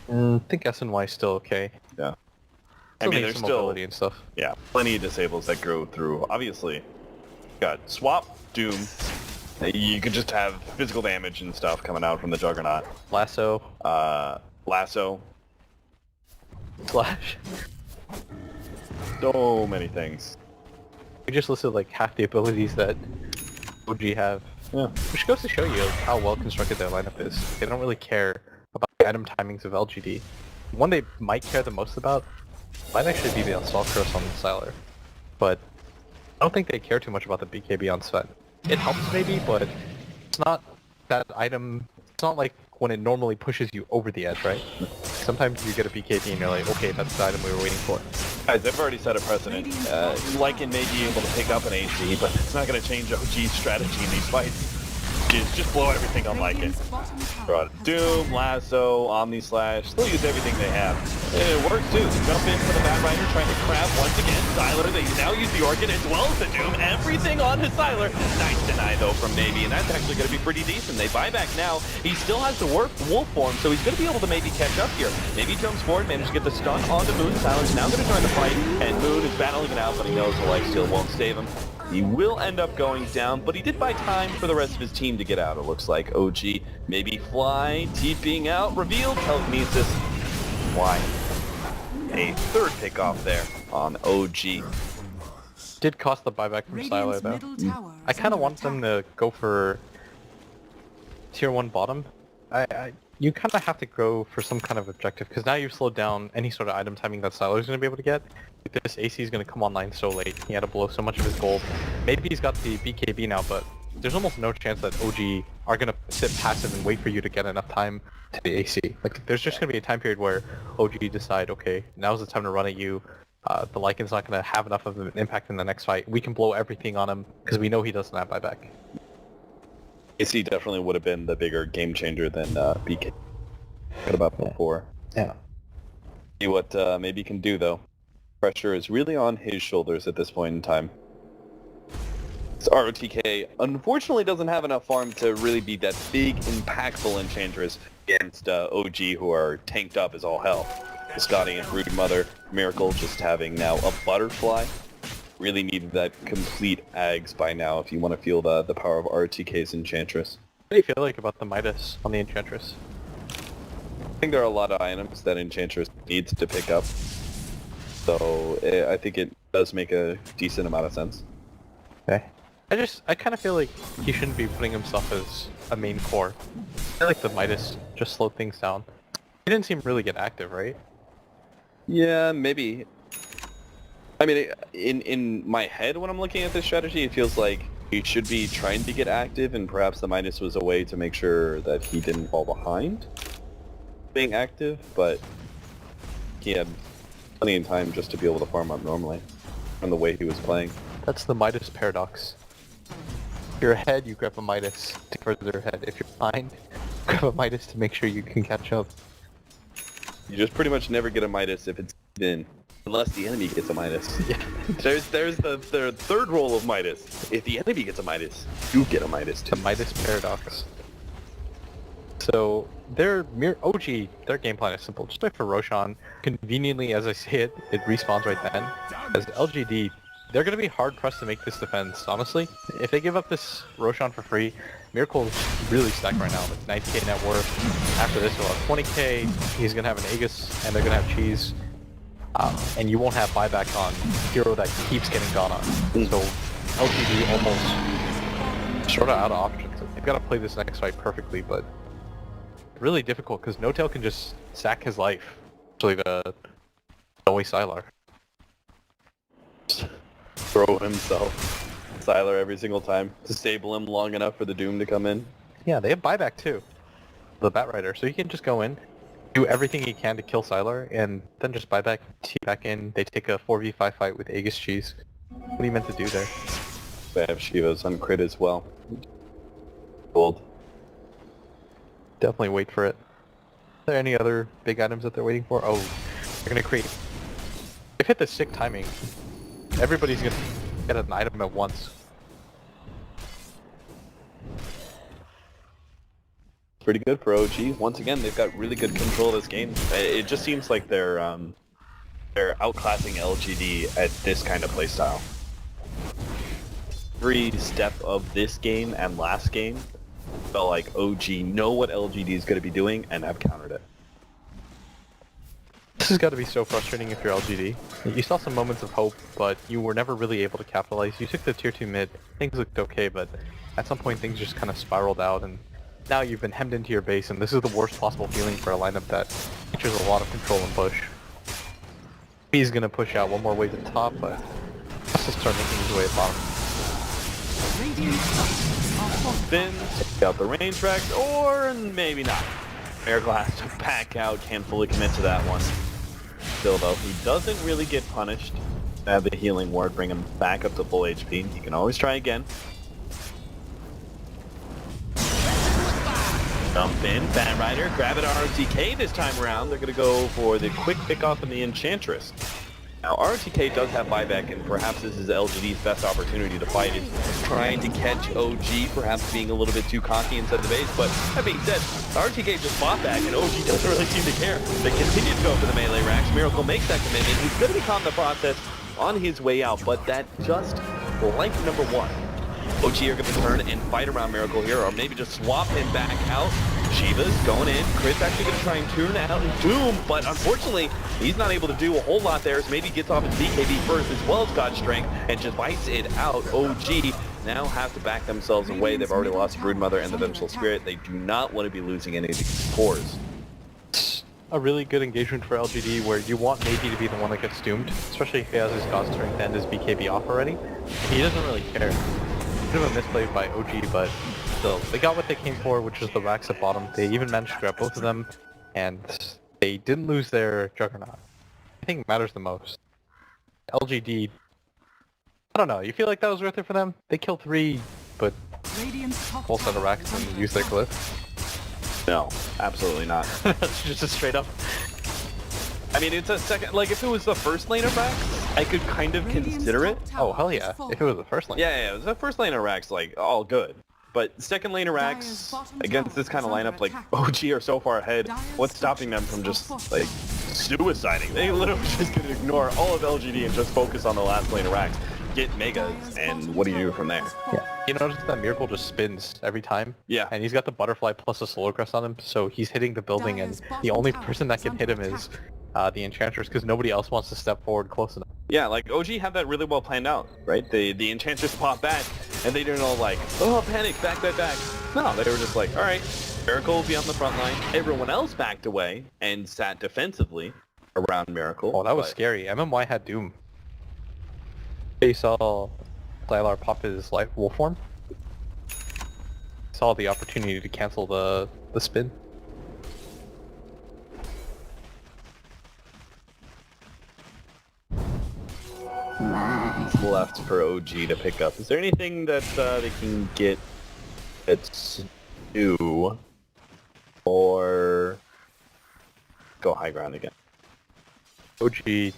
I think SNY is still okay. Yeah. Still I mean, needs there's some still mobility and stuff. Yeah, plenty of disables that go through. Obviously, got Swap, Doom. You could just have physical damage and stuff coming out from the Juggernaut. Lasso. Lasso. Slash. So many things. We just listed like half the abilities that OG have. Yeah. Which goes to show you how well constructed their lineup is. They don't really care about the item timings of LGD. One they might care the most about might actually be the Assault Curse on Siler. But I don't think they care too much about the BKB on Sven. It helps maybe, but it's not that item. It's not like when it normally pushes you over the edge, right? Sometimes you get a BKB and you're like, okay, that's the item we were waiting for. Guys, they've already set a precedent. Lycan may be able to pick up an AC, but it's not going to change OG's strategy in these fights. Just blow everything on Lycan. Throw out Doom, Lasso, Omni Slash, they'll use everything they have. And it works too. Jump in for the Bad Rider, trying to grab once again Sylar. They now use the Orchid as well as the Doom. Everything on to Sylar. Nice deny though from Navy, and that's actually going to be pretty decent. They buy back now. He still has the Wolf form, so he's going to be able to maybe catch up here. Maybe jumps forward, manages to get the stun onto Moon. Sylar's now going to join the fight, and Moon is battling it out, but he knows the lifesteal won't save him. He will end up going down, but he did buy time for the rest of his team to get out. It looks like OG maybe fly, TPing out, revealed, telekinesis. Why? A third pick off there on OG. Did cost the buyback from Sylar though. I kind of want them to go for tier 1 bottom. You kind of have to go for some kind of objective, because now you've slowed down any sort of item timing that Sylar's going to be able to get. This AC is going to come online so late. He had to blow so much of his gold. Maybe he's got the BKB now, but there's almost no chance that OG are going to sit passive and wait for you to get enough time to the AC. Like, there's just going to be a time period where OG decide, okay, now's the time to run at you. The Lycan's not going to have enough of an impact in the next fight. We can blow everything on him, because we know he doesn't have buyback. AC definitely would have been the bigger game changer than BK. What about before? Yeah. See what maybe can do though. Pressure is really on his shoulders at this point in time. This ROTK unfortunately doesn't have enough farm to really be that big, impactful Enchantress against OG, who are tanked up as all hell. Scotty and Brood Mother, Miracle just having now a Butterfly. Really needed that complete Ags by now if you want to feel the power of RTK's Enchantress. What do you feel like about the Midas on the Enchantress? I think there are a lot of items that Enchantress needs to pick up. So I think it does make a decent amount of sense. Okay. I kind of feel like he shouldn't be putting himself as a main core. I feel like the Midas just slowed things down. He didn't seem really get active, right? Yeah, maybe. I mean, in my head when I'm looking at this strategy, it feels like he should be trying to get active, and perhaps the Midas was a way to make sure that he didn't fall behind being active, but he had plenty of time just to be able to farm up normally from the way he was playing. That's the Midas paradox. If you're ahead, you grab a Midas to further ahead. If you're behind, grab a Midas to make sure you can catch up. You just pretty much never get a Midas if it's in, unless the enemy gets a Midas. Yeah. There's the third role of Midas. If the enemy gets a Midas, you get a Midas too. The Midas paradox. So OG, their game plan is simple. Just wait for Roshan. Conveniently, as I say it, it respawns right then. As LGD, they're going to be hard pressed to make this defense, honestly. If they give up this Roshan for free, Miracle's really stacked right now with 90k net worth. After this, he'll have 20k, he's going to have an Aegis, and they're going to have Cheese. And you won't have buyback on hero that keeps getting gone on. So LGD almost sort of out of options. They've got to play this next fight perfectly, but really difficult because No-Tail can just sack his life. Actually, the Zoe Sylar. Throw himself Sylar every single time. Disable him long enough for the Doom to come in. Yeah, they have buyback too. The Bat Rider, so he can just go in, do everything he can to kill Sylar, and then just buyback, tee back in. They take a 4v5 fight with Aegis Cheese. What are you meant to do there? They have Shiva's on crit as well. Gold. Definitely wait for it. Are there any other big items that they're waiting for? Oh, they're gonna create... They've hit the sick timing. Everybody's gonna get an item at once. Pretty good for OG. Once again, they've got really good control of this game. It just seems like they're outclassing LGD at this kind of playstyle. Every step of this game and last game felt like OG know what LGD is going to be doing and have countered it. This has got to be so frustrating if you're LGD. You saw some moments of hope, but you were never really able to capitalize. You took the tier 2 mid, things looked okay, but at some point things just kind of spiraled out, and now you've been hemmed into your base, and this is the worst possible feeling for a lineup that features a lot of control and push. He's going to push out one more wave at top, but has to start making his way at bottom. Then, take out the range tracks, or maybe not. Miracle has to back out, can't fully commit to that one. Still though, he doesn't really get punished. Have the healing ward bring him back up to full HP. He can always try again. Jump in, Bat Rider, grab it ROTK this time around. They're going to go for the quick pick off of the Enchantress. Now ROTK does have buyback, and perhaps this is LGD's best opportunity to fight. Is trying to catch OG, perhaps being a little bit too cocky inside the base. But that being said, ROTK just fought back, and OG doesn't really seem to care. They continue to go for the melee racks. Miracle makes that commitment. He's going to be caught in the process on his way out, but that just blank number one. OG are going to turn and fight around Miracle here, or maybe just swap him back out. Shiva's going in. Chris actually going to try and tune out Doom, but unfortunately, he's not able to do a whole lot there, so maybe he gets off his BKB first as well as God's Strength, and just bites it out. OG now have to back themselves away. They've already lost Broodmother and the Vengeful Spirit. They do not want to be losing any of these cores. A really good engagement for LGD where you want maybe to be the one that gets doomed, especially if he has his God's Strength and his BKB off already. He doesn't really care. Bit of a misplay by OG, but still, they got what they came for, which was the racks at bottom. They even managed to grab both of them, and they didn't lose their Juggernaut. I think it matters the most. LGD, I don't know, you feel like that was worth it for them? They killed 3, but full set of racks and use their glyph. No, absolutely not. Just a straight up. I mean, it's a second, like if it was the first lane of racks, I could kind of consider it. Oh, hell yeah, if it was the first lane. Yeah, it was the first lane of racks, like, all good. But second lane of racks, against this kind of lineup, like, OG are so far ahead, what's stopping them from just, like, suiciding? They literally just gonna ignore all of LGD and just focus on the last lane of racks, get megas, and what do you do from there? Yeah. You notice that Miracle just spins every time? Yeah. And he's got the butterfly plus a solar crest on him, so he's hitting the building, and the only person that can hit him is the Enchantress, because nobody else wants to step forward close enough. Yeah, like, OG had that really well planned out, right? The Enchantress popped back, and they didn't all like, oh, panic, back. No, they were just like, alright, Miracle will be on the front line. Everyone else backed away and sat defensively around Miracle. Oh, that was scary. MMY had Doom. They saw Sylar pop his light wolf form. Saw the opportunity to cancel the spin. Left for OG to pick up. Is there anything that they can get that's new, or go high ground again? OG, you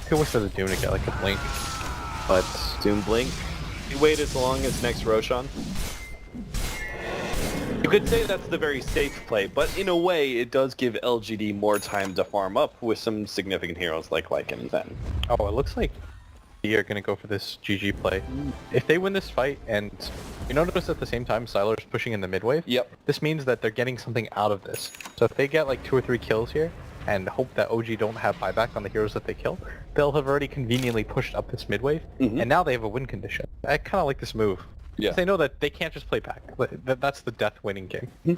could wait for the Doom to get like a blink, but Doom blink. You wait as long as next Roshan. You could say that's the very safe play, but in a way, it does give LGD more time to farm up with some significant heroes like Lycan and Zen. oh, it looks like they are gonna go for this GG play. If they win this fight, and you notice at the same time Sylar's pushing in the mid wave, Yep. this means that they're getting something out of this. So if they get like 2 or 3 kills here, and hope that OG don't have buyback on the heroes that they kill, they'll have already conveniently pushed up this mid wave, and now they have a win condition. I kind of like this move. Yeah. They know that they can't just play back. That's the death winning game. You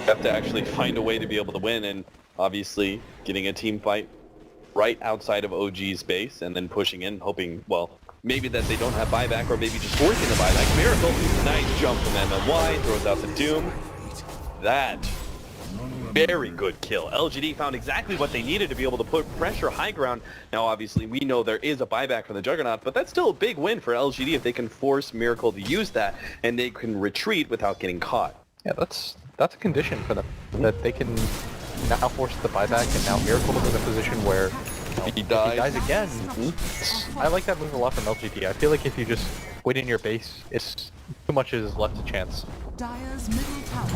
have to actually find a way to be able to win, and obviously getting a team fight right outside of OG's base and then pushing in, hoping, well, maybe that they don't have buyback, or maybe just forcing the buyback. Miracle, nice jump from MMY, throws out the Doom. That, very good kill. LGD found exactly what they needed to be able to put pressure high ground. Now, obviously, we know there is a buyback from the Juggernaut, but that's still a big win for LGD if they can force Miracle to use that, and they can retreat without getting caught. Yeah, that's a condition for them, that they can now force the buyback, and now Miracle is in a position where He if he dies again. Mm-hmm. I like that move a lot from LGD. I feel like if you just wait in your base, it's too much is left to chance. Dire's middle tower.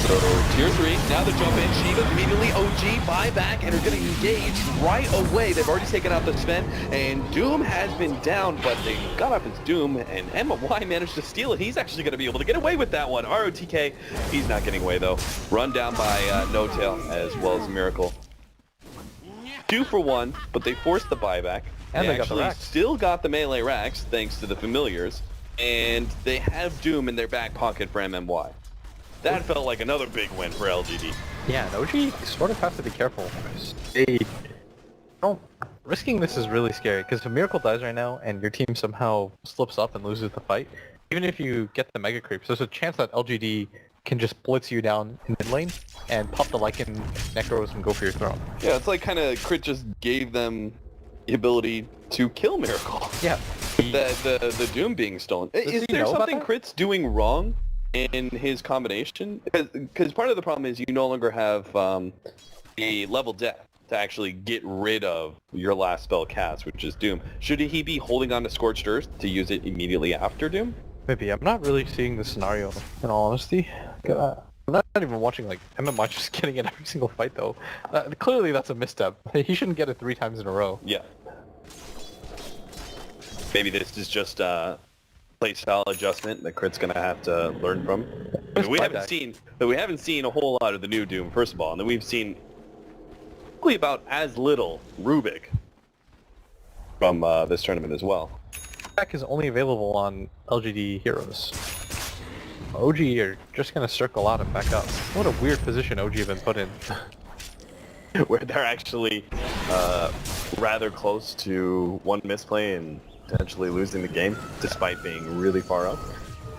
So, tier 3, now the jump in, Shiva immediately OG buyback, and are going to engage right away. They've already taken out the Sven, and Doom has been down, but they got up his Doom, and MY managed to steal it. He's actually going to be able to get away with that one. ROTK, he's not getting away though. Run down by No Tail, as well as Miracle. 2 for 1, but they forced the buyback. And they got the actually racks. still got the melee racks, thanks to the familiars, and they have Doom in their back pocket for MMY. That felt like another big win for LGD. Yeah, and OG sort of has to be careful. They don't... Risking this is really scary, because if Miracle dies right now, and your team somehow slips up and loses the fight, even if you get the Mega Creeps, there's a chance that LGD can just blitz you down in mid lane and pop the Lycan Necros and go for your throne. Yeah, it's like kind of Crit just gave them the ability to kill Miracle. Yeah. The Doom being stolen. Is he there know about something that? Crit's doing wrong in his combination? Because part of the problem is you no longer have a level depth to actually get rid of your last spell cast, which is Doom. Should he be holding on to Scorched Earth to use it immediately after Doom? Maybe. I'm not really seeing the scenario, in all honesty. I'm not even watching, like, MMI just getting in every single fight, though. Clearly that's a misstep. He shouldn't get it 3 times in a row. Yeah. Maybe this is just a playstyle adjustment that Crit's gonna have to learn from. I mean, we haven't seen a whole lot of the new Doom, first of all, and then we've seen probably about as little Rubik from this tournament as well. Pack is only available on LGD heroes. OG are just gonna circle out and back up. What a weird position OG have been put in. Where they're actually rather close to one misplay and potentially losing the game, despite being really far up.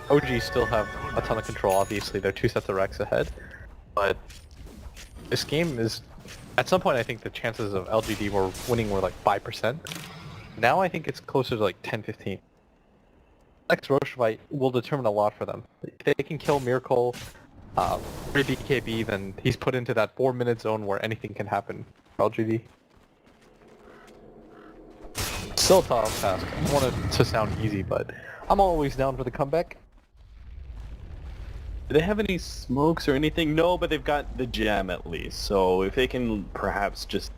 OG still have a ton of control, obviously. They're 2 sets of racks ahead. But this game is... At some point, I think the chances of LGD winning were like 5%. Now I think it's closer to like 10-15. Next Roche fight will determine a lot for them. If they can kill Miracle, free BKB, then he's put into that 4-minute zone where anything can happen for LGD. Still a tough task. I don't want it to sound easy, but I'm always down for the comeback. Do they have any smokes or anything? No, but they've got the gem at least. So if they can perhaps just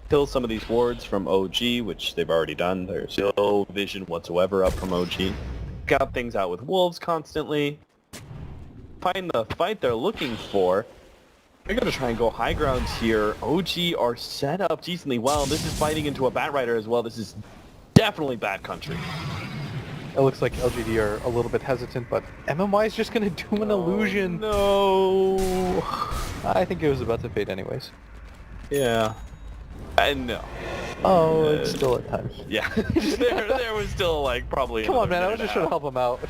kill some of these wards from OG, which they've already done, there's no vision whatsoever up from OG. Got things out with wolves constantly. Find the fight they're looking for. They're going to try and go high grounds here. OG are set up decently well. This is fighting into a Bat Rider as well. This is definitely Bat Country. It looks like LGD are a little bit hesitant, but MMY is just gonna do an illusion. No. I think it was about to fade anyways. Yeah. No. Oh, it's still at times. Yeah. there was still like probably. Come on, man! I was another just trying to minute help him out.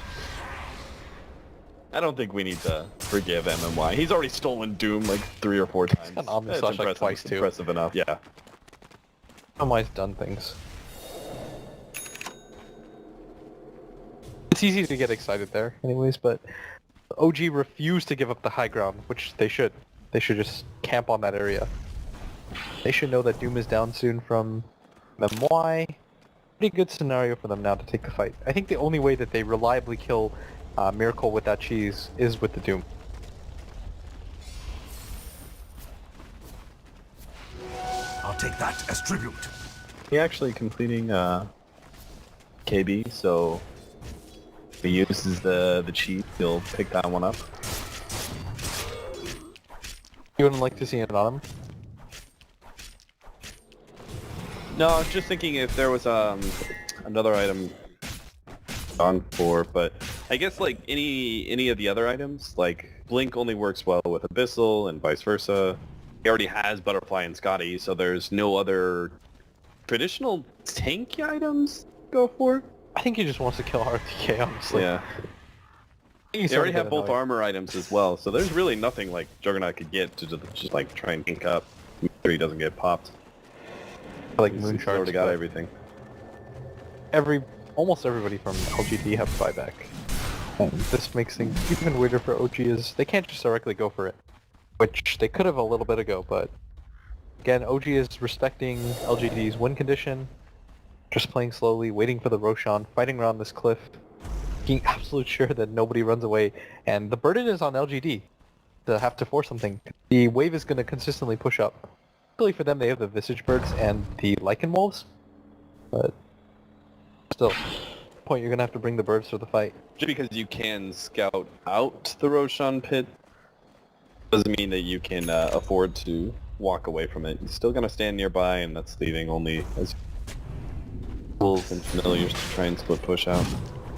I don't think we need to forgive MMY. He's already stolen Doom like 3 or 4 times. Got Omni That's Slash like impressive. twice It's too. Impressive enough. Yeah. MMY's done things. It's easy to get excited there, anyways, but OG refused to give up the high ground, which they should. They should just camp on that area. They should know that Doom is down soon from MMY. Pretty good scenario for them now to take the fight. I think the only way that they reliably kill Miracle with that cheese is with the Doom. I'll take that as tribute. He actually completing KB, so if he uses the cheat, he'll pick that one up. You wouldn't like to see it on him? No, I was just thinking if there was another item gone for, but I guess like any of the other items, like Blink only works well with Abyssal and vice versa. He already has Butterfly and Scotty, so there's no other traditional tanky items to go for. I think he just wants to kill RTK, honestly. Yeah. They already have both armor items as well, so there's really nothing like Juggernaut could get to just like try and ink up. Make sure he doesn't get popped. Like He's Moon already got everything. Almost everybody from LGD have buyback. And this makes things even weirder for OG is they can't just directly go for it. Which they could have a little bit ago, but again, OG is respecting LGD's win condition, just playing slowly, waiting for the Roshan, fighting around this cliff, being absolute sure that nobody runs away, and the burden is on LGD to have to force something. The wave is going to consistently push up. Luckily for them, they have the Visage Birds and the Lycan Wolves, but still, at the point you're going to have to bring the birds for the fight. Just because you can scout out the Roshan pit doesn't mean that you can afford to walk away from it. You're still going to stand nearby, and that's leaving only as wolves and familiars to try and split push out.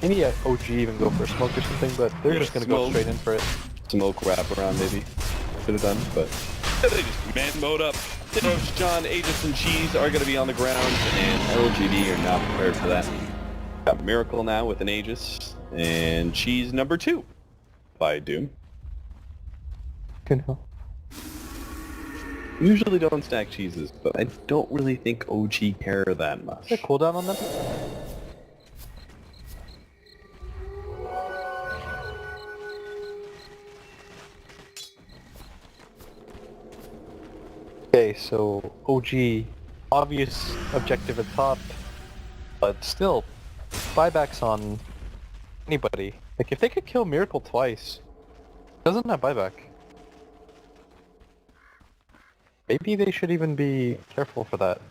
Maybe OG even go for a smoke or something, but they're Yeah, just going to go smoke. straight in for it. Smoke wrap around maybe. Should have done, but they just man mode up. John, Aegis, and Cheese are going to be on the ground, and LGD are not prepared for that. Got Miracle now with an Aegis, and Cheese number 2 by Doom. Good hell. Usually don't stack cheeses, but I don't really think OG care that much. Is there cooldown on them? Okay, so OG, obvious objective at top, but still, buybacks on anybody. Like, if they could kill Miracle twice, doesn't have buyback. Maybe they should even be careful for that.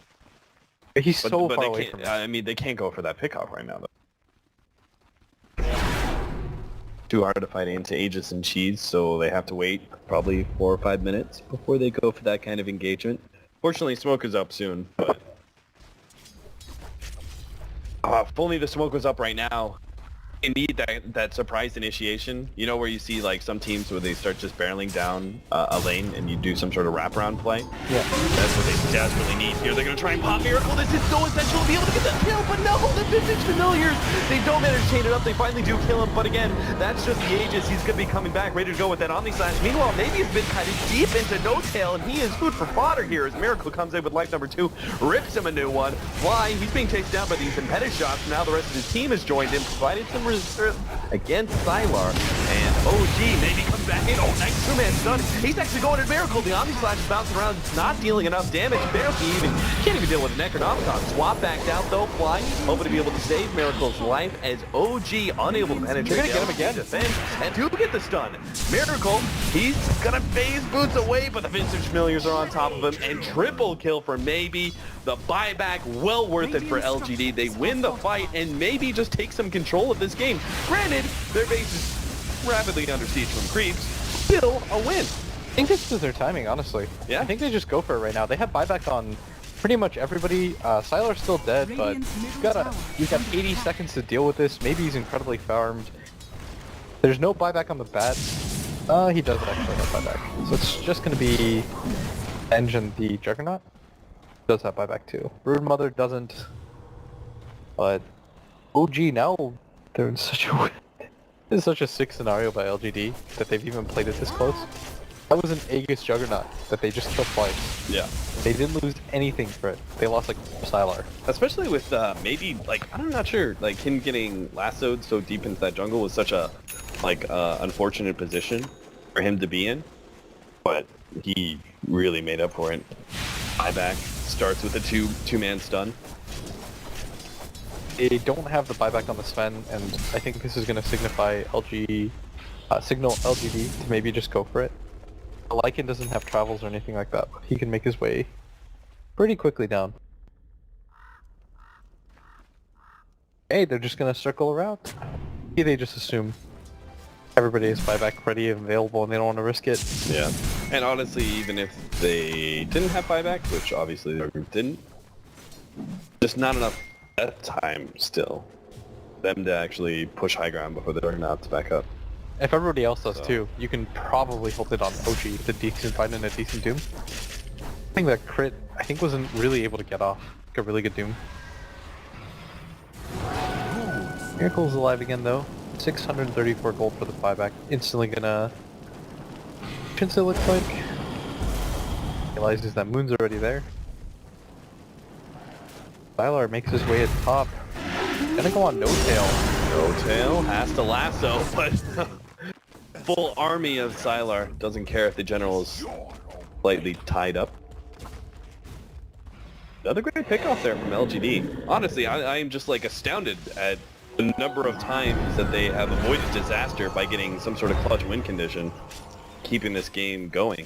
He's so far away from it. I mean, they can't go for that pickoff right now, though. Too hard to fight into Aegis and Cheese, so they have to wait probably 4 or 5 minutes before they go for that kind of engagement. Fortunately, smoke is up soon, but... if only the smoke was up right now. They need that surprise initiation, you know, where you see like some teams where they start just barreling down a lane and you do some sort of wraparound play. Yeah. That's what they desperately need here. They're going to try and pop Miracle. This is so essential to be able to get that kill, but no, the Vintage Familiars, they don't manage to chain it up. They finally do kill him, but again, that's just the Aegis. He's going to be coming back, ready to go with that Omni Slash. Meanwhile, maybe he's been kind of deep into No Tail, and he is food for fodder here as Miracle comes in with life number 2, rips him a new one. Why? He's being chased down by these impeded shots. Now the rest of his team has joined him, provided some reserve against Sylar, and OG maybe comes back in. Oh, nice 2-man stun. He's actually going at Miracle. The Omni Slash is bouncing around. It's not dealing enough damage. Can't even deal with a Necronomicon. Swap backed out though. Fly, hoping to be able to save Miracle's life as OG unable to penetrate. You're gonna get him again. Defense, and do get the stun. Miracle, he's gonna phase boots away, but the Vintage Familiars are on top of him, and triple kill for maybe. The buyback, well worth it for LGD. They win the fight and maybe just take some control of this game. Granted, their base is rapidly under siege from creeps. Still a win. I think this is their timing, honestly. Yeah. I think they just go for it right now. They have buyback on pretty much everybody. Sylar's still dead, but you've got 80 seconds to deal with this. Maybe he's incredibly farmed. There's no buyback on the bats. He does actually have buyback. So it's just going to be Engine the Juggernaut. Does have buyback too. Brood Mother doesn't. But OG now they're in such a this is such a sick scenario by LGD that they've even played it this close. That was an Aegis Juggernaut that they just killed twice. Yeah. They didn't lose anything for it. They lost like Sylar. Especially with maybe like I'm not sure like him getting lassoed so deep into that jungle was such a unfortunate position for him to be in, but he really made up for it. Buyback starts with a two-man stun. They don't have the buyback on the Sven, and I think this is going to signal LGD to maybe just go for it. Lycan doesn't have travels or anything like that, but he can make his way pretty quickly down. Hey, they're just going to circle around. Maybe they just assume everybody is buyback ready and available and they don't want to risk it. Yeah. And honestly, even if they didn't have buyback, which obviously their group didn't, just not enough that time still them to actually push high ground before the Juggernauts back up. If everybody else does too, you can probably hold it on OG with a decent fight and a decent Doom. I think that crit, wasn't really able to get off like a really good Doom. Miracle's alive again though. 634 gold for the buyback. Instantly gonna... It looks like. Realizes that Moon's already there. Sylar makes his way at top. Gonna go on No Tail. No Tail has to lasso, but full army of Sylar doesn't care if the general is slightly tied up. Another great pickoff there from LGD. Honestly, I am just like astounded at the number of times that they have avoided disaster by getting some sort of clutch win condition, keeping this game going.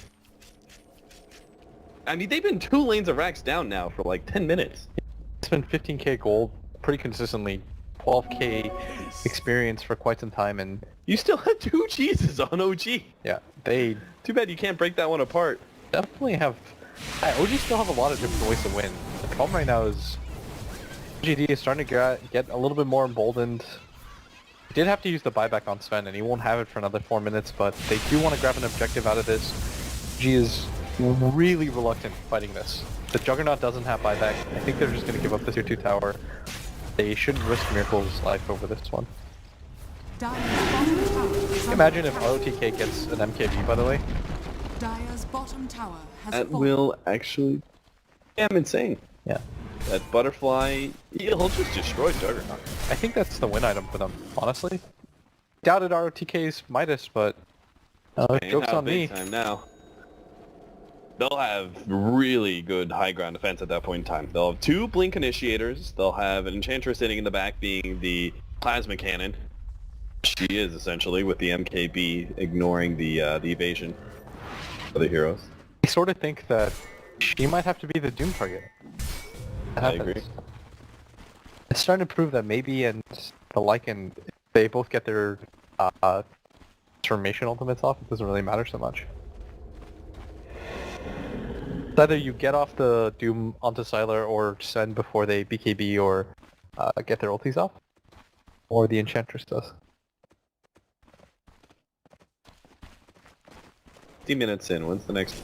I mean, they've been 2 lanes of racks down now for like 10 minutes. It's been 15k gold pretty consistently, 12k experience for quite some time, and You still have 2 cheeses on OG. yeah, they Too bad you can't break that one apart. definitely have... OG still have a lot of different ways to win. The problem right now is LGD is starting to get a little bit more emboldened. He did have to use the buyback on Sven, and he won't have it for another 4 minutes, but they do want to grab an objective out of this. G is really reluctant fighting this. The Juggernaut doesn't have buyback. I think they're just going to give up this tier 2 tower. They shouldn't risk Miracle's life over this one. Dire's bottom tower is under Imagine if attack. ROTK gets an MKB, by the way. Dire's bottom tower has That fallen. will actually... Damn insane. Yeah. That butterfly, he'll just destroy Juggernaut. I think that's the win item for them, honestly. Doubted ROTK's Midas, but joke's Out on me. big time now. They'll have really good high ground defense at that point in time. They'll have 2 Blink Initiators. They'll have an Enchantress sitting in the back being the Plasma Cannon. She is essentially with the MKB ignoring the evasion of the heroes. I sort of think that she might have to be the Doom target. That I happens. agree. It's starting to prove that maybe and the Lycan, if they both get their transformation ultimates off, it doesn't really matter so much. It's either you get off the Doom onto Sylar or send before they BKB or get their ultis off, or the Enchantress does. 50 minutes in. When's the next?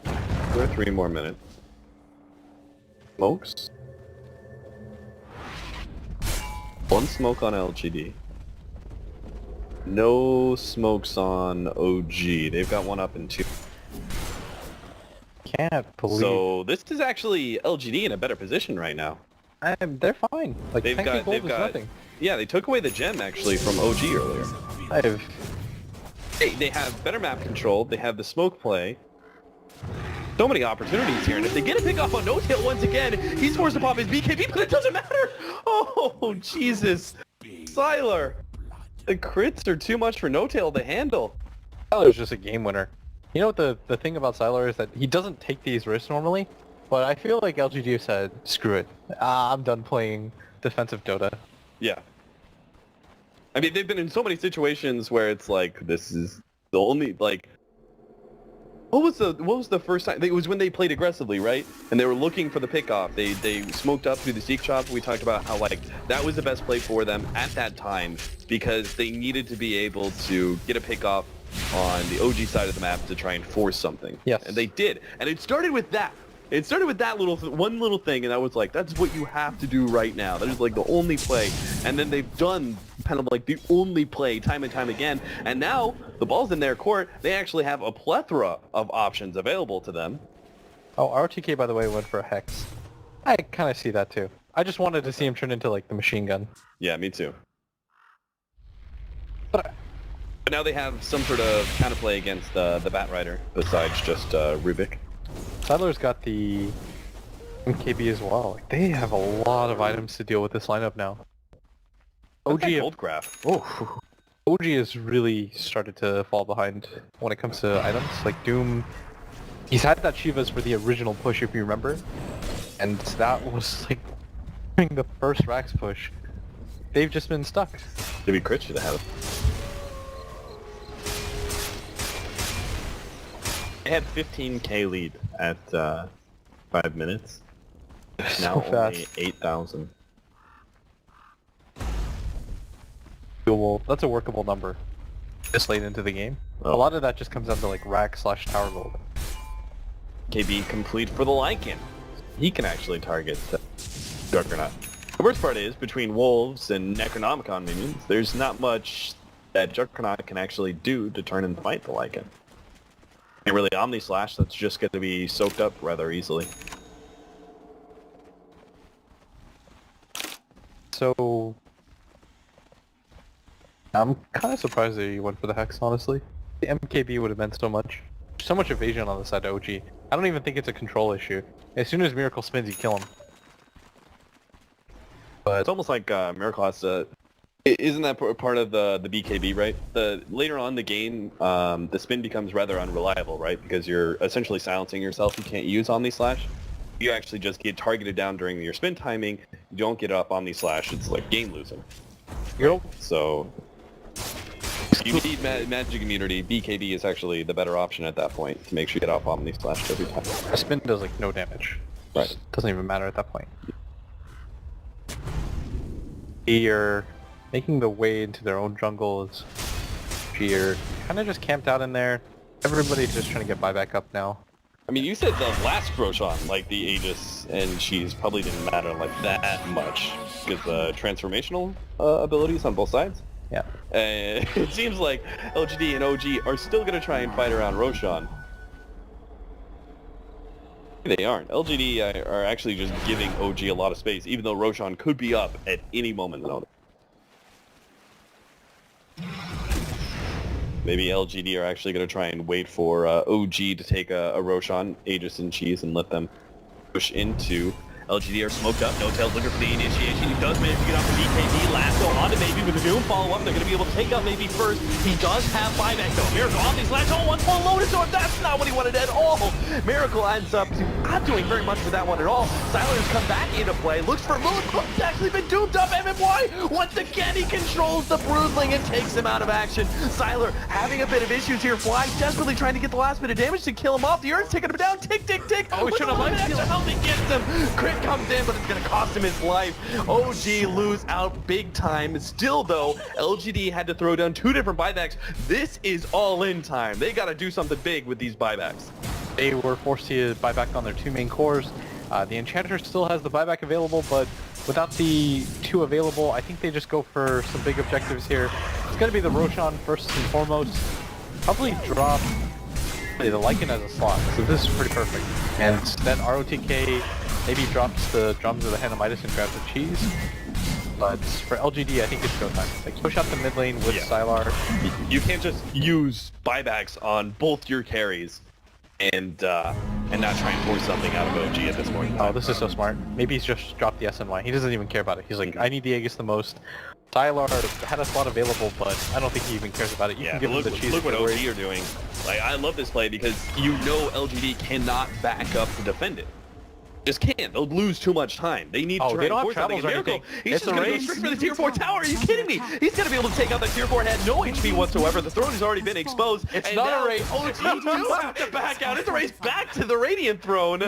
2 or 3 more minutes. Smokes. 1 smoke on LGD. No smokes on OG. They've got 1 up and 2. Can't believe. So this is actually LGD in a better position right now. They're fine. Like They've 10K got, gold they've is got. nothing. Yeah, they took away the gem actually from OG earlier. I've They have better map control. They have the smoke play. So many opportunities here, and if they get a pick off on No-Tail once again, he's forced to pop his BKB, but it doesn't matter! Oh, Jesus. Sylar! The crits are too much for No-Tail to handle. Sylar's just a game winner. You know what the thing about Sylar is that he doesn't take these risks normally, but I feel like LGD said, screw it. I'm done playing defensive Dota. Yeah. I mean, they've been in so many situations where it's like, this is the only, like... What was the first time? It was when they played aggressively, right? And they were looking for the pickoff. They smoked up through the Seek Shop. We talked about how, like, that was the best play for them at that time because they needed to be able to get a pickoff on the OG side of the map to try and force something. Yes. And they did. And it started with that. It started with that one little thing, and I was like, that's what you have to do right now. That is like the only play. And then they've done kind of like the only play time and time again. And now the ball's in their court. They actually have a plethora of options available to them. Oh, RTK, by the way, went for a Hex. I kind of see that, too. I just wanted to see him turn into, like, the machine gun. Yeah, me too. But But now they have some sort of counterplay against the Batrider besides just Rubik. Sylar's got the MKB as well. Like, they have a lot of items to deal with this lineup now. OG, Goldcraft. OG has really started to fall behind when it comes to items. Like Doom, he's had that Shivas for the original push, if you remember. And that was like during the first Rax push. They've just been stuck. Maybe Crit should have had it. They had 15k lead at 5 minutes. Now So only fast. 8,000. Doable. That's a workable number this late into the game. Oh. A lot of that just comes down to like Rax/Tower Gold. KB complete for the Lycan. He can actually target Juggernaut. The worst part is, between Wolves and Necronomicon minions, there's not much that Juggernaut can actually do to turn and fight the Lycan. And really, Omni Slash, that's just going to be soaked up rather easily. So I'm kind of surprised that you went for the Hex, honestly. The MKB would have meant so much. So much evasion on the side of OG. I don't even think it's a control issue. As soon as Miracle spins, you kill him. It's almost like Miracle has to... Isn't that part of the BKB, right? Later on in the game, the spin becomes rather unreliable, right? Because you're essentially silencing yourself. You can't use Omni Slash. You actually just get targeted down during your spin timing. You don't get up Omni Slash. It's like game losing. Yep. So you need Magic Immunity. BKB is actually the better option at that point to make sure you get off Omni Slash every time. A spin does like no damage. Right. Just doesn't even matter at that point. You're making the way into their own jungle is you're kind of just camped out in there. Everybody's just trying to get buyback up now. I mean, you said the last Roshan, like the Aegis and She's probably didn't matter like that much because the transformational abilities on both sides. Yeah. It seems like LGD and OG are still going to try and fight around Roshan. They aren't. LGD are actually just giving OG a lot of space, even though Roshan could be up at any moment. Maybe LGD are actually going to try and wait for OG to take a Roshan, Aegis and Cheese, and let them push into. LGD are smoked up. No Tails looking for the initiation. He does manage to get off the BKB. Lasso onto Maybe with the Doom follow-up. They're going to be able to take out Maybe first. He does have buyback though. Miracle on these last. Oh, one full loaded sword. That's not what he wanted at all. Miracle ends up not doing very much with that one at all. Siler's come back into play. Looks for Moon. He's actually been doomed up. MMY once again he controls the Broodling and takes him out of action. Siler having a bit of issues here. Fly desperately trying to get the last bit of damage to kill him off. The Earth's taking him down. Tick, tick, tick. Oh, we should have liked it. How he gets him. Crit comes in, but it's going to cost him his life. OG lose out big time. Still, though, LGD had to throw down 2 different buybacks. This is all-in time. They got to do something big with these buybacks. They were forced to buy back on their 2 main cores. The Enchanter still has the buyback available, but without the 2 available, I think they just go for some big objectives here. It's going to be the Roshan first and foremost. Probably drop the Lycan as a slot, so this is pretty perfect. And then ROTK maybe drops the drums of the Hanamitis and grabs the cheese. But for LGD, I think it's go time. Like push out the mid lane with Sylar. You can't just use buybacks on both your carries and not try and force something out of OG at this point. Oh, this is so smart. Maybe he's just dropped the SNY. He doesn't even care about it. He's like, I need the Aegis the most. Sylar had a slot available, but I don't think he even cares about it. You can give him the cheese. Look what OG are doing. Like, I love this play because you know LGD cannot back up to defend it. Just can't. They'll lose too much time. They need to try and force something. Miracle. He's just going to go straight for the tier 4 tower. Are you kidding me? He's going to be able to take out that tier 4 had no HP whatsoever. The throne has already been exposed. It's not a race. OG do have to back out. It's a race back to the Radiant throne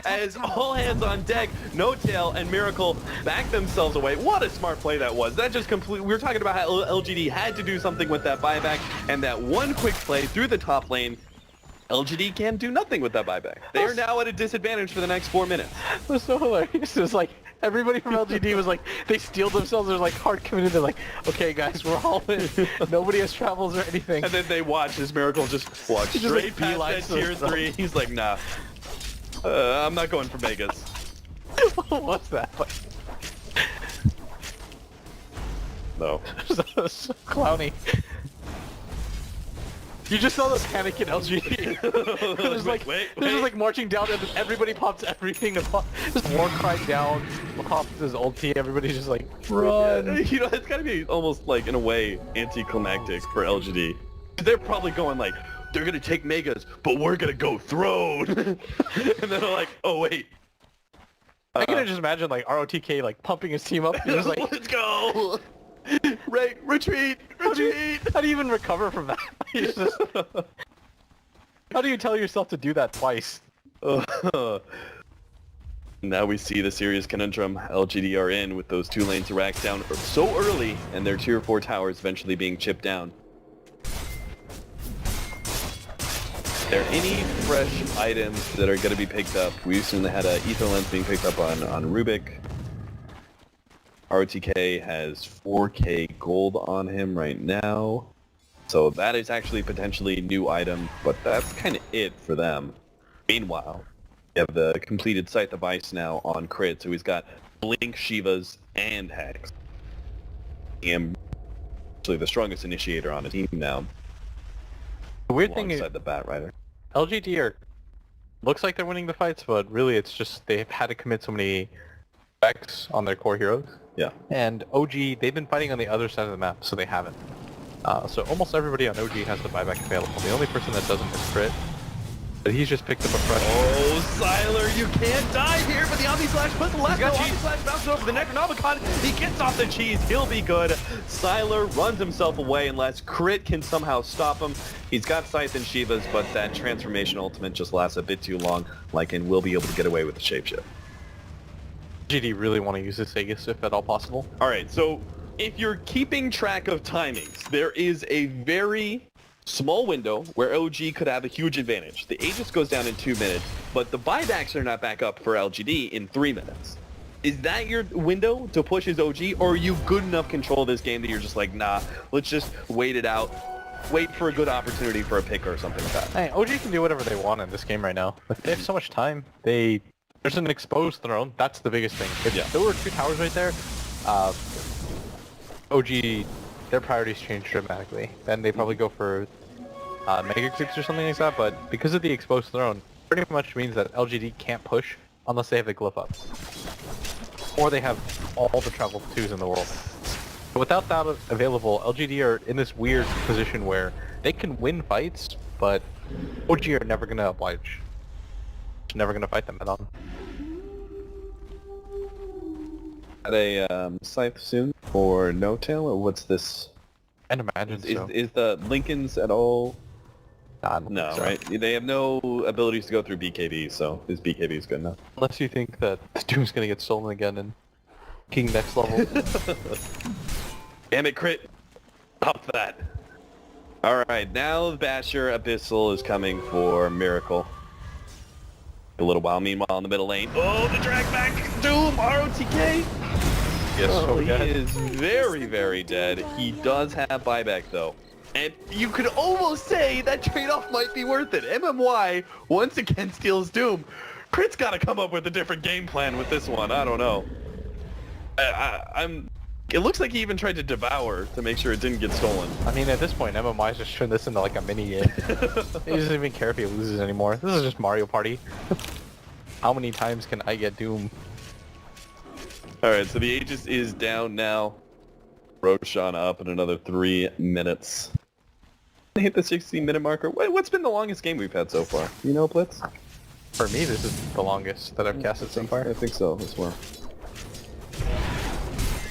as all hands on deck. No Tail and Miracle back themselves away. What a smart play that was. That just completely... We were talking about how LGD had to do something with that buyback, and that one quick play through the top lane. LGD can do nothing with that buyback. They are now at a disadvantage for the next 4 minutes. It was so hilarious. It was like, everybody from LGD was like, they steeled themselves. They're like hard committed. They're like, okay guys, we're all in. Nobody has travels or anything. And then they watch as Miracle just walk straight like past that tier 3. He's like, nah. I'm not going for Vegas. What's that? No. So clowny. You just saw the panic in LGD. There's like, they're just like marching down and everybody pops everything. Just war cry down, pops his ulti, everybody's just like, run. Yeah, you know, it's gotta be almost like, in a way, anticlimactic for LGD. They're probably going like, they're gonna take Megas, but we're gonna go throne. And then they're like, oh wait. I can just imagine like ROTK like pumping his team up. He's just like, let's go. Retreat! How do you even recover from that? Just, how do you tell yourself to do that twice? Now we see the serious conundrum LGD are in with those 2 lanes racked down so early and their tier 4 towers eventually being chipped down. Are there any fresh items that are going to be picked up? We recently had a Ether Lens being picked up on Rubik. ROTK has 4k gold on him right now. So that is actually potentially a new item, but that's kind of it for them. Meanwhile, we have the completed Scythe of Ice now on Crit, so he's got Blink, Shivas, and Hex. And actually the strongest initiator on the team now. The weird thing is, the Bat Rider. LGD looks like they're winning the fights, but really it's just they've had to commit so many specs on their core heroes. Yeah. And OG, they've been fighting on the other side of the map, so they haven't. So almost everybody on OG has the buyback available. The only person that doesn't is Crit. But he's just picked up a fresh... Oh, Sylar, you can't die here, but the Omni Slash puts the last Omni Slash bounces over the Necronomicon. He gets off the cheese. He'll be good. Sylar runs himself away unless Crit can somehow stop him. He's got Scythe and Shivas, but that transformation ultimate just lasts a bit too long. Lycan will be able to get away with the shapeshift. GD really want to use this Aegis if at all possible. Alright, so if you're keeping track of timings, there is a very small window where OG could have a huge advantage. The Aegis goes down in 2 minutes, but the buybacks are not back up for LGD in 3 minutes. Is that your window to push his OG, or are you good enough control of this game that you're just like, nah, let's just wait it out, wait for a good opportunity for a pick or something like that? Hey, OG can do whatever they want in this game right now. Like, they have so much time. There's an exposed throne. That's the biggest thing. If there were 2 towers right there, OG, their priorities change dramatically. Then they probably go for Mega Creeps or something like that, but because of the exposed throne, pretty much means that LGD can't push unless they have the glyph up. Or they have all the travel 2s in the world. But without that available, LGD are in this weird position where they can win fights, but OG are never going to oblige. Never going to fight them at all. At a scythe soon for No Tail, or what's this? I'd imagine so. Is the Lincolns at all? No, so. Right? They have no abilities to go through BKB, so his BKB is good enough. Unless you think that Doom's gonna get stolen again and King next level. Damn it, crit! Up that. Alright, now Basher Abyssal is coming for Miracle. A little while, meanwhile in the middle lane. Oh, the drag back! Doom! ROTK! Yes, he is very, very dead. He does have buyback, though. And you could almost say that trade-off might be worth it. MMY once again steals Doom. Crit's got to come up with a different game plan with this one. I don't know. It looks like he even tried to devour to make sure it didn't get stolen. I mean, at this point, MMY's just turned this into like a mini game. He doesn't even care if he loses anymore. This is just Mario Party. How many times can I get Doom? Alright, so the Aegis is down now. Roshan up in another 3 minutes. Hit the 16-minute marker. What's been the longest game we've had so far? You know, Blitz? For me, this is the longest that I've casted so far. I think so as well.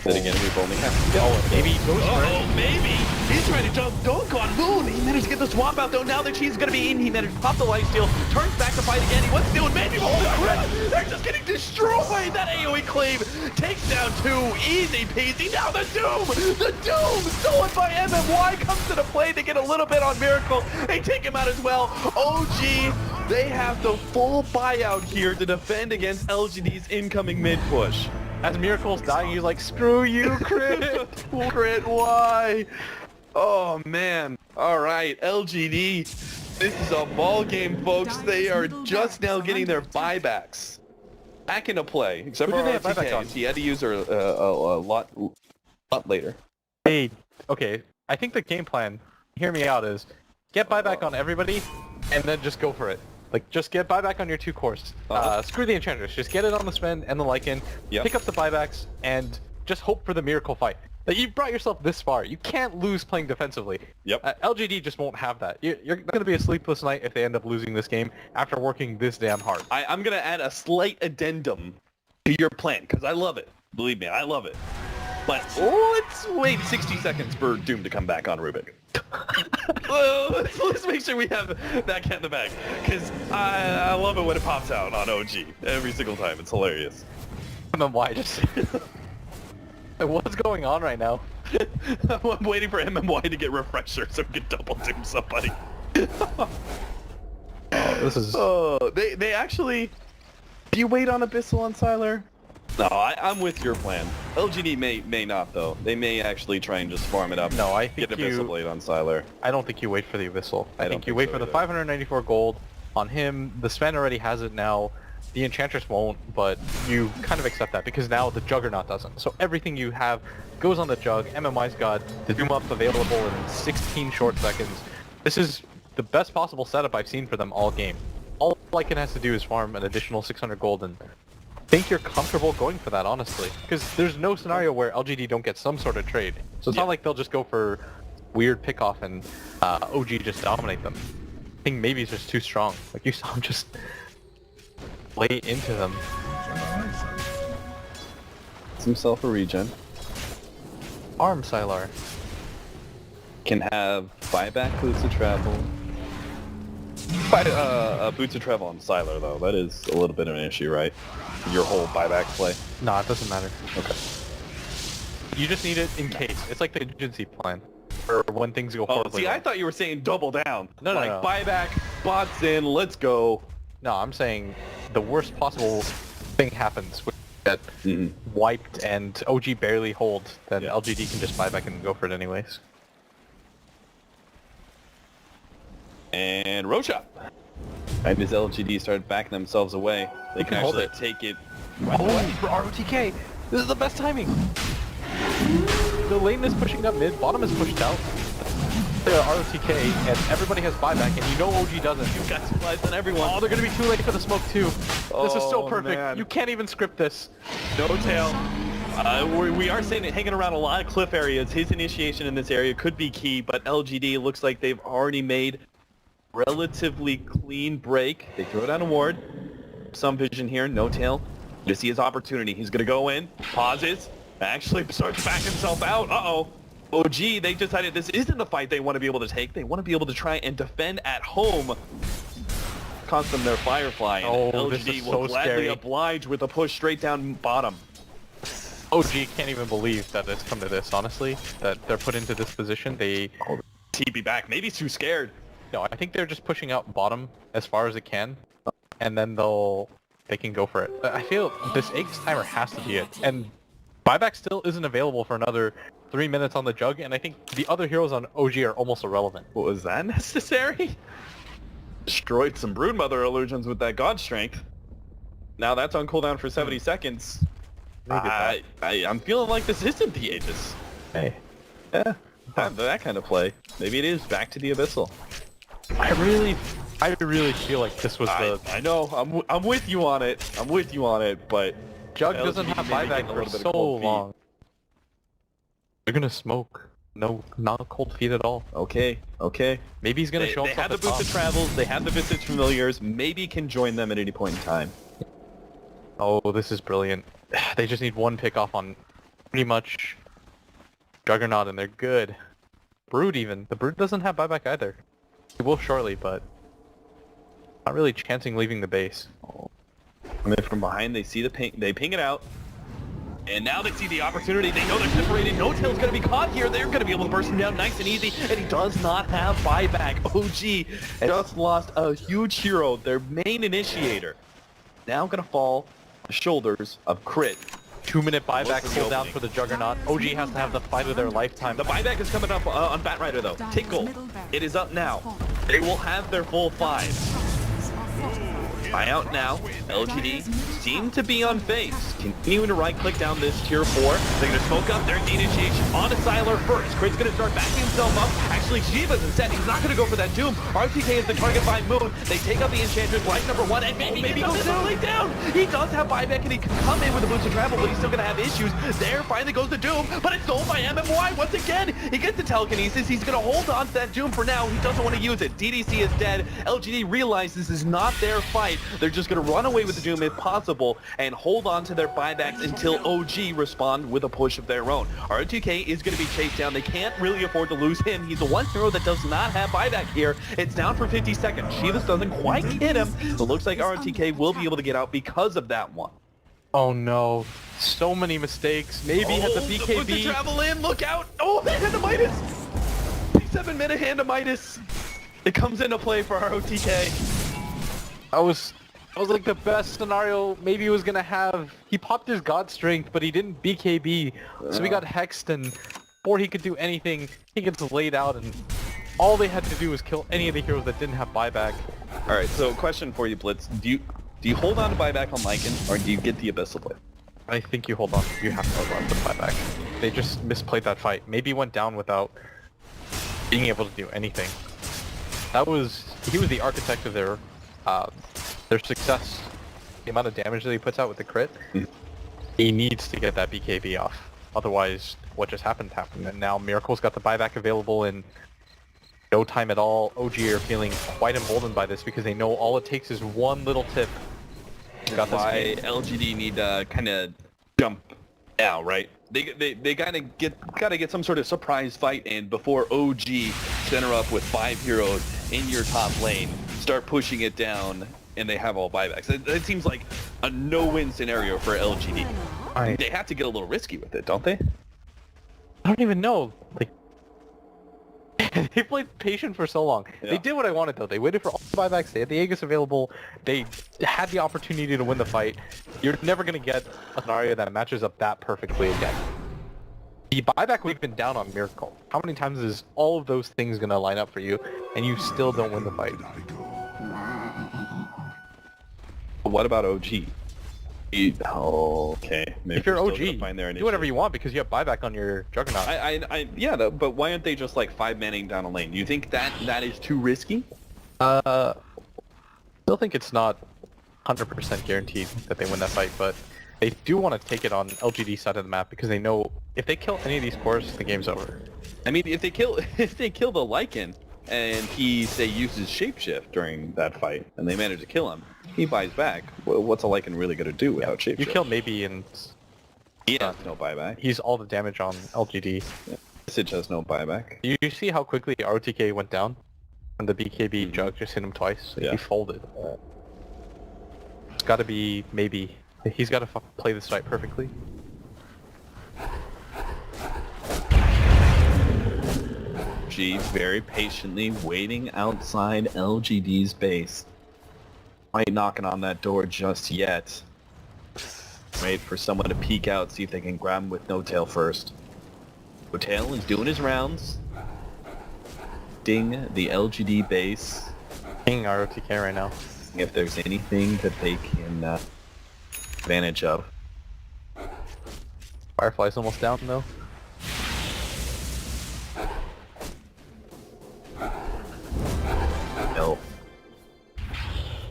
Then again, we've only had... Oh, maybe he goes for it. Oh, maybe! He's trying to dunk on Moon! He managed to get the swamp out, though. Now that she's gonna be in, he managed to pop the lifesteal, turns back to fight again. He wants to do it. Maybe hold the crit! They're just getting destroyed! That AoE claim takes down 2. Easy peasy. Now the Doom! The Doom! Stolen by MMY comes to the play. They get a little bit on Miracle. They take him out as well. OG, they have the full buyout here to defend against LGD's incoming mid-push. As Miracle's dying, he's like, screw you, Crit! Crit, why? Oh, man. All right, LGD. This is a ball game, folks. They are just now getting their buybacks back into play. Except for RTKs. He had to use her a lot later. Hey, okay. I think the game plan, hear me out, is get buyback on everybody, and then just go for it. Like, just get buyback on your 2 cores. Screw the Enchantress. Just get it on the spend and the Lycan. Pick up the buybacks, and just hope for the Miracle fight. Like, you brought yourself this far. You can't lose playing defensively. LGD just won't have that. You're going to be a sleepless night if they end up losing this game after working this damn hard. I'm going to add a slight addendum to your plan, because I love it. Believe me, I love it. But let's wait 60 seconds for Doom to come back on Rubik. Let's make sure we have that cat in the bag, because I love it when it pops out on OG every single time. It's hilarious. MMY just... What's going on right now? I'm waiting for MMY to get refresher so we can double Doom somebody. This is... they actually... Do you wait on Abyssal on Sylar? No, I'm with your plan. LGD may not, though. They may actually try and just farm it up. No, I think get Abyssal Blade on Sylar. I don't think you wait for the Abyssal. I think you wait for the 594 gold on him. The Sven already has it now. The Enchantress won't, but you kind of accept that because now the Juggernaut doesn't. So everything you have goes on the Jug. MMI's got the Doom up available in 16 short seconds. This is the best possible setup I've seen for them all game. All Lycan has to do is farm an additional 600 gold, and I think you're comfortable going for that, honestly. Because there's no scenario where LGD don't get some sort of trade. So it's not like they'll just go for weird pickoff and OG just dominate them. I think maybe it's just too strong. Like, you saw him just lay into them. It's himself a regen. Arm Sylar. Can have buyback boots of travel. Boots of travel on Sylar, though. That is a little bit of an issue, right? Your whole buyback play. Nah, it doesn't matter. Okay. You just need it in case. It's like the contingency plan. For when things go horribly see, wrong. I thought you were saying double down. No, like, buyback, bots in, let's go. No, I'm saying the worst possible thing happens. get wiped and OG barely hold, then LGD can just buy back and go for it anyways. And Rosha. And as LGD started backing themselves away, they can hold actually it. take it. Oh, for ROTK! This is the best timing! The lane is pushing up mid, bottom is pushed out. The ROTK, and everybody has buyback, and you know OG doesn't. You got supplies on everyone. Oh, they're gonna be too late for the smoke too. This is so perfect. Man. You can't even script this. No tail. We are saying that hanging around a lot of cliff areas. His initiation in this area could be key, but LGD looks like they've already made relatively clean break. They throw down a ward. Some vision here, no tail. To see his opportunity. He's gonna go in, pauses, actually starts to back himself out. Uh-oh. OG, they decided this isn't the fight they want to be able to take. They want to be able to try and defend at home. Cost them their Firefly, and LGD will gladly oblige with a push straight down bottom. OG can't even believe that it's come to this, honestly. That they're put into this position. They... TP back. Maybe he's too scared. No, I think they're just pushing out bottom as far as it can. And then they can go for it. I feel this Aegis timer has to be it. And buyback still isn't available for another 3 minutes on the jug, and I think the other heroes on OG are almost irrelevant. Was that necessary? Destroyed some Broodmother illusions with that God Strength. Now that's on cooldown for 70 seconds. I'm feeling like this isn't the Aegis. Hey. Yeah, that kind of play. Maybe it is back to the Abyssal. I really feel like this was the... I know, I'm with you on it. I'm with you on it, but... Jug doesn't have buyback for so long. They're gonna smoke. No, not cold feet at all. Okay. Maybe he's gonna show himself. They have the boosted travels, they have the Visage Familiars, maybe can join them at any point in time. Oh, this is brilliant. They just need one pick off on pretty much Juggernaut and they're good. Brood even. The Brood doesn't have buyback either. He will shortly, but not really chancing leaving the base. And then from behind they see the ping, they ping it out. And now they see the opportunity. They know they're separated. No Tail's going to be caught here. They're going to be able to burst him down nice and easy. And he does not have buyback. OG just lost a huge hero, their main initiator. Now going to fall on the shoulders of Crit. 2-minute buyback cooldown for the Juggernaut. OG has to have the fight of their lifetime. The buyback is coming up on Batrider though. Tinkle. It is up now. They will have their full 5. Buy out now. LGD seem to be on face. Continuing to right-click down this tier 4. They're going to smoke up their initiation on a Siler first. Crit's going to start backing himself up. Actually, Shiva's in set. He's not going to go for that Doom. RTK is the target by Moon. They take out the Enchantress right number 1, and maybe goes down. He does have buyback, and he can come in with a boost of travel, but he's still going to have issues. There finally goes the Doom, but it's sold by MMY once again. He gets the telekinesis. He's going to hold on to that Doom for now. He doesn't want to use it. DDC is dead. LGD realizes this is not their fight. They're just going to run away with the Doom if possible and hold on to their buybacks until OG respond with a push of their own. RTK is going to be chased down. They can't really afford to lose him. He's the one hero that does not have buyback here. It's down for 50 seconds. Shivas doesn't quite hit him. It looks like RTK will be able to get out because of that one. Oh no. So many mistakes. Maybe he had the BKB. The travel in. Look out. Oh, they had the Midas. 7-minute hand of Midas. It comes into play for ROTK. That was like the best scenario. Maybe he was gonna have... He popped his God Strength, but he didn't BKB. So he got hexed, and before he could do anything, he gets laid out, and all they had to do was kill any of the heroes that didn't have buyback. Alright, so question for you, Blitz. Do you hold on to buyback on Lycan, or do you get the Abyssal Blade? I think you hold on. You have to hold on to the buyback. They just misplayed that fight. Maybe went down without being able to do anything. He was the architect of their success. The amount of damage that he puts out with the crit. He needs to get that BKB off. Otherwise, what just happened. And now Miracle's got the buyback available in no time at all. OG are feeling quite emboldened by this because they know all it takes is one little tip. Got this why LGD need to kind of jump out, right? They gotta get some sort of surprise fight in before OG center up with 5 heroes in your top lane, start pushing it down, and they have all buybacks. It seems like a no-win scenario for LGD. They have to get a little risky with it, don't they? I don't even know. Like, They played patient for so long. Yeah. They did what I wanted though. They waited for all the buybacks. They had the Aegis available. They had the opportunity to win the fight. You're never gonna get a scenario that matches up that perfectly again. The buyback would have been down on Miracle. How many times is all of those things gonna line up for you, and you still don't win the fight? But what about OG? Okay. Maybe If you're we're still OG, gonna find their do whatever you want because you have buyback on your Juggernaut. Yeah, but why aren't they just like 5-manning down a lane? Do you think that is too risky? Still think it's not 100% guaranteed that they win that fight, but they do want to take it on LGD side of the map because they know if they kill any of these cores, the game's over. I mean, if they kill the Lycan and he say uses shapeshift during that fight and they manage to kill him, he buys back. What's a Lycan really gonna do without shapeshift? You kill maybe and he has no buyback. he's all the damage on LGD. Yeah. Visage has no buyback. You see how quickly ROTK went down? And the BKB Jug just hit him twice. Yeah. He folded. It's gotta be maybe. He's gotta play this fight perfectly. G very patiently waiting outside LGD's base. Ain't knocking on that door just yet. Wait for someone to peek out, see if they can grab him with No Tail first. No Tail is doing his rounds. Ding the LGD base. King ROTK right now. If there's anything that they can advantage of. Firefly's almost down though. No.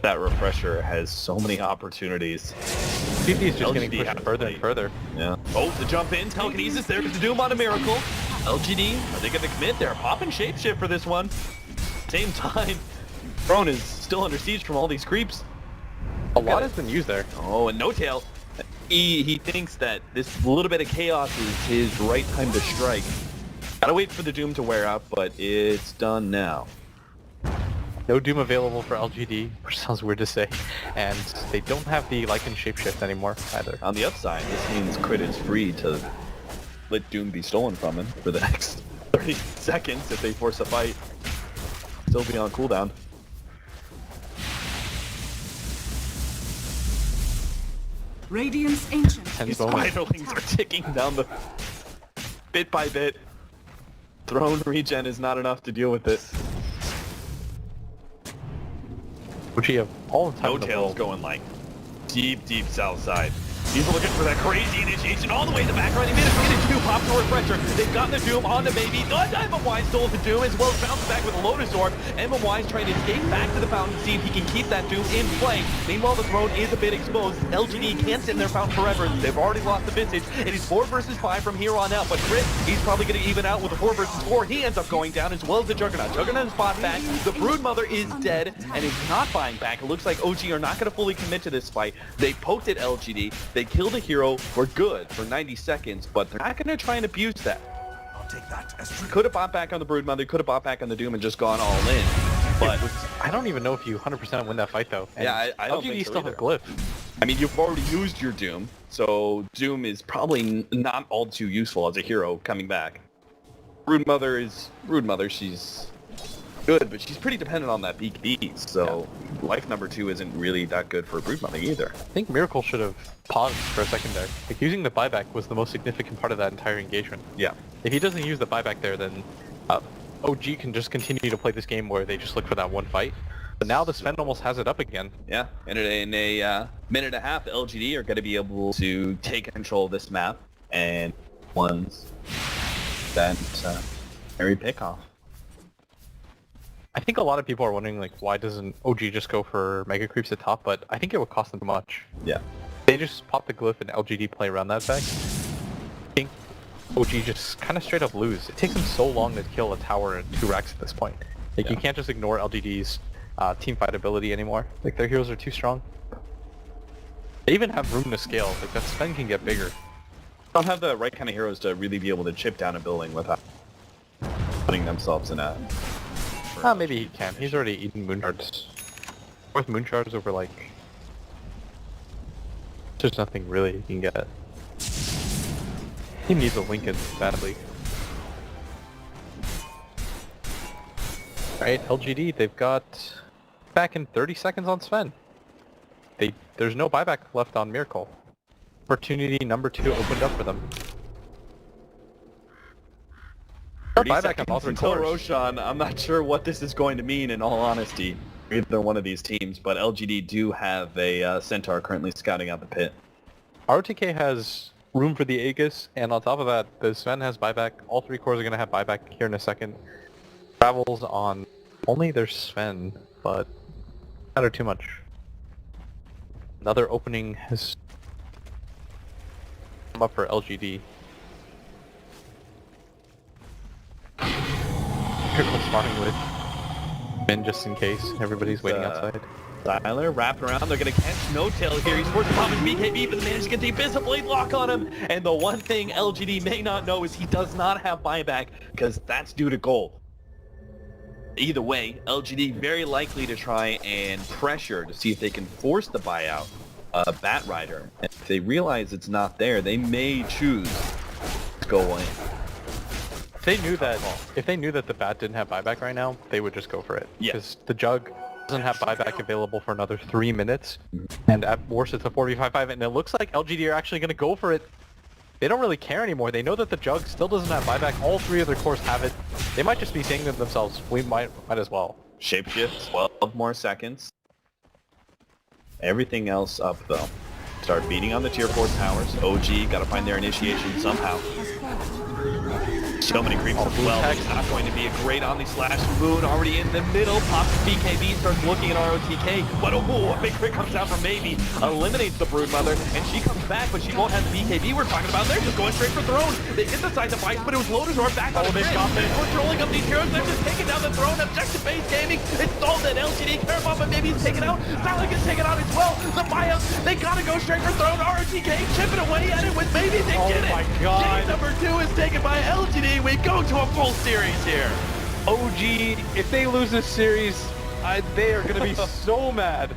That refresher has so many opportunities. CP's just getting LGD pushed has further played. and further. Yeah. Oh, the jump in, telekinesis, there's the Doom on a miracle. LGD, are they gonna commit? They're popping shapeshift for this one. Same time, Throne is still under siege from all these creeps. A lot has been used there. Oh, and No Tail, he thinks that this little bit of chaos is his right time to strike. Gotta wait for the Doom to wear out, but it's done now. No Doom available for LGD, which sounds weird to say. And they don't have the Lycan shapeshift anymore either. On the upside, this means Crit is free to let Doom be stolen from him for the next 30 seconds if they force a fight. Still be on cooldown. Radiant's ancient Tense is moment. Spiderlings are ticking down the bit by bit. Throne regen is not enough to deal with it. Which you have all the time No in the Tail's world. going like deep south side. He's looking for that crazy initiation all the way in the background. He made a minute two pop to refresher. They've got the Doom on the baby. MMY stole the Doom as well as bouncing back with a Lotus Orb. MMY is trying to escape back to the fountain, see if he can keep that Doom in play. Meanwhile, the throne is a bit exposed. LGD can't sit in their fountain forever. They've already lost the Visage. It is 4 versus 5 from here on out. But Crit, he's probably going to even out with a 4 versus 4. He ends up going down as well as the Juggernaut. Juggernaut is bought back. The Broodmother is dead and is not buying back. It looks like OG are not going to fully commit to this fight. They poked at LGD. They killed a hero. We're good for 90 seconds, but they're not going to try and abuse that. I'll take that as tribute. Could have bought back on the Broodmother, could have bought back on the Doom and just gone all in. But I don't even know if you 100% win that fight though. And yeah, I don't LGD think so still either. have Glyph. I mean, you've already used your Doom, so Doom is probably not all too useful as a hero coming back. Broodmother, she's good, but she's pretty dependent on that BKB, so life number 2 isn't really that good for Broodmother either. I think Miracle should have paused for a second there. Like using the buyback was the most significant part of that entire engagement. Yeah. If he doesn't use the buyback there, then OG can just continue to play this game where they just look for that one fight. But now the Sven almost has it up again. Yeah, and in a minute and a half, LGD are going to be able to take control of this map, and ones that very pick off. I think a lot of people are wondering, like, why doesn't OG just go for Mega Creeps at top, but I think it would cost them too much. Yeah. They just pop the Glyph and LGD play around that back. I think OG just kind of straight up lose. It takes them so long to kill a tower and 2 racks at this point. Like, you can't just ignore LGD's team fight ability anymore. Like, their heroes are too strong. They even have room to scale. Like, that Sven can get bigger. Don't have the right kind of heroes to really be able to chip down a building without putting themselves in a... Maybe he can. He's already eaten moon shards. Worth moon shards over, like... There's nothing really he can get. He needs a Lincoln badly. Right, LGD, they've got back in 30 seconds on Sven. There's no buyback left on Miracle. Opportunity number 2 opened up for them. 30 buyback on seconds all three until cores. Roshan. I'm not sure what this is going to mean, in all honesty, either one of these teams, but LGD do have a Centaur currently scouting out the pit. ROTK has room for the Aegis, and on top of that, the Sven has buyback. All 3 cores are going to have buyback here in a second. Travels on only their Sven, but not matter too much. Another opening has come up for LGD. Miracle spawning with Ben just in case. Everybody's waiting outside. Tyler wrapped around. They're going to catch No Tail here. He's forced to pop his BKB, but manages to get the Abyssal Blade lock on him. And the one thing LGD may not know is he does not have buyback, because that's due to gold. Either way, LGD very likely to try and pressure to see if they can force the buyout of Bat Rider. And if they realize it's not there, they may choose to go in. If they knew that the Bat didn't have buyback right now, they would just go for it. Yeah. Because the Jug doesn't have buyback available for another 3 minutes, and at worst it's a 45-5, and it looks like LGD are actually going to go for it. They don't really care anymore. They know that the Jug still doesn't have buyback. All 3 of their cores have it. They might just be saying to themselves, we might as well. Shapeshift, 12 more seconds. Everything else up though. Start beating on the tier 4 towers. OG, gotta find their initiation somehow. So many creeps as well. It's not going to be a great Omni Slash. Moon already in the middle. Pops BKB, starts looking at ROTK. But a big crit comes out from Maybe. Eliminates the Broodmother, and she comes back, but she won't have the BKB we're talking about. They're just going straight for Throne. They get the side device, but it was Lotus or back on the grid. Controlling up these heroes. They're just taking down the Throne. Objective base gaming. It's stalled at LGD. Carabomb, but maybe he's taken out. Silent gets taken out as well. The buyouts, they gotta go straight for Throne. ROTK chipping away at it with Maybe. They get it. Oh my god. Game number 2 is taken by LGD. We go to a full series here. OG, if they lose this series, they are going to be so mad.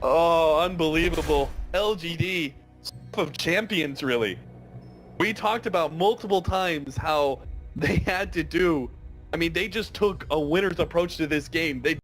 Oh, unbelievable. LGD, of champions, really. We talked about multiple times how they had to do, I mean, they just took a winner's approach to this game. They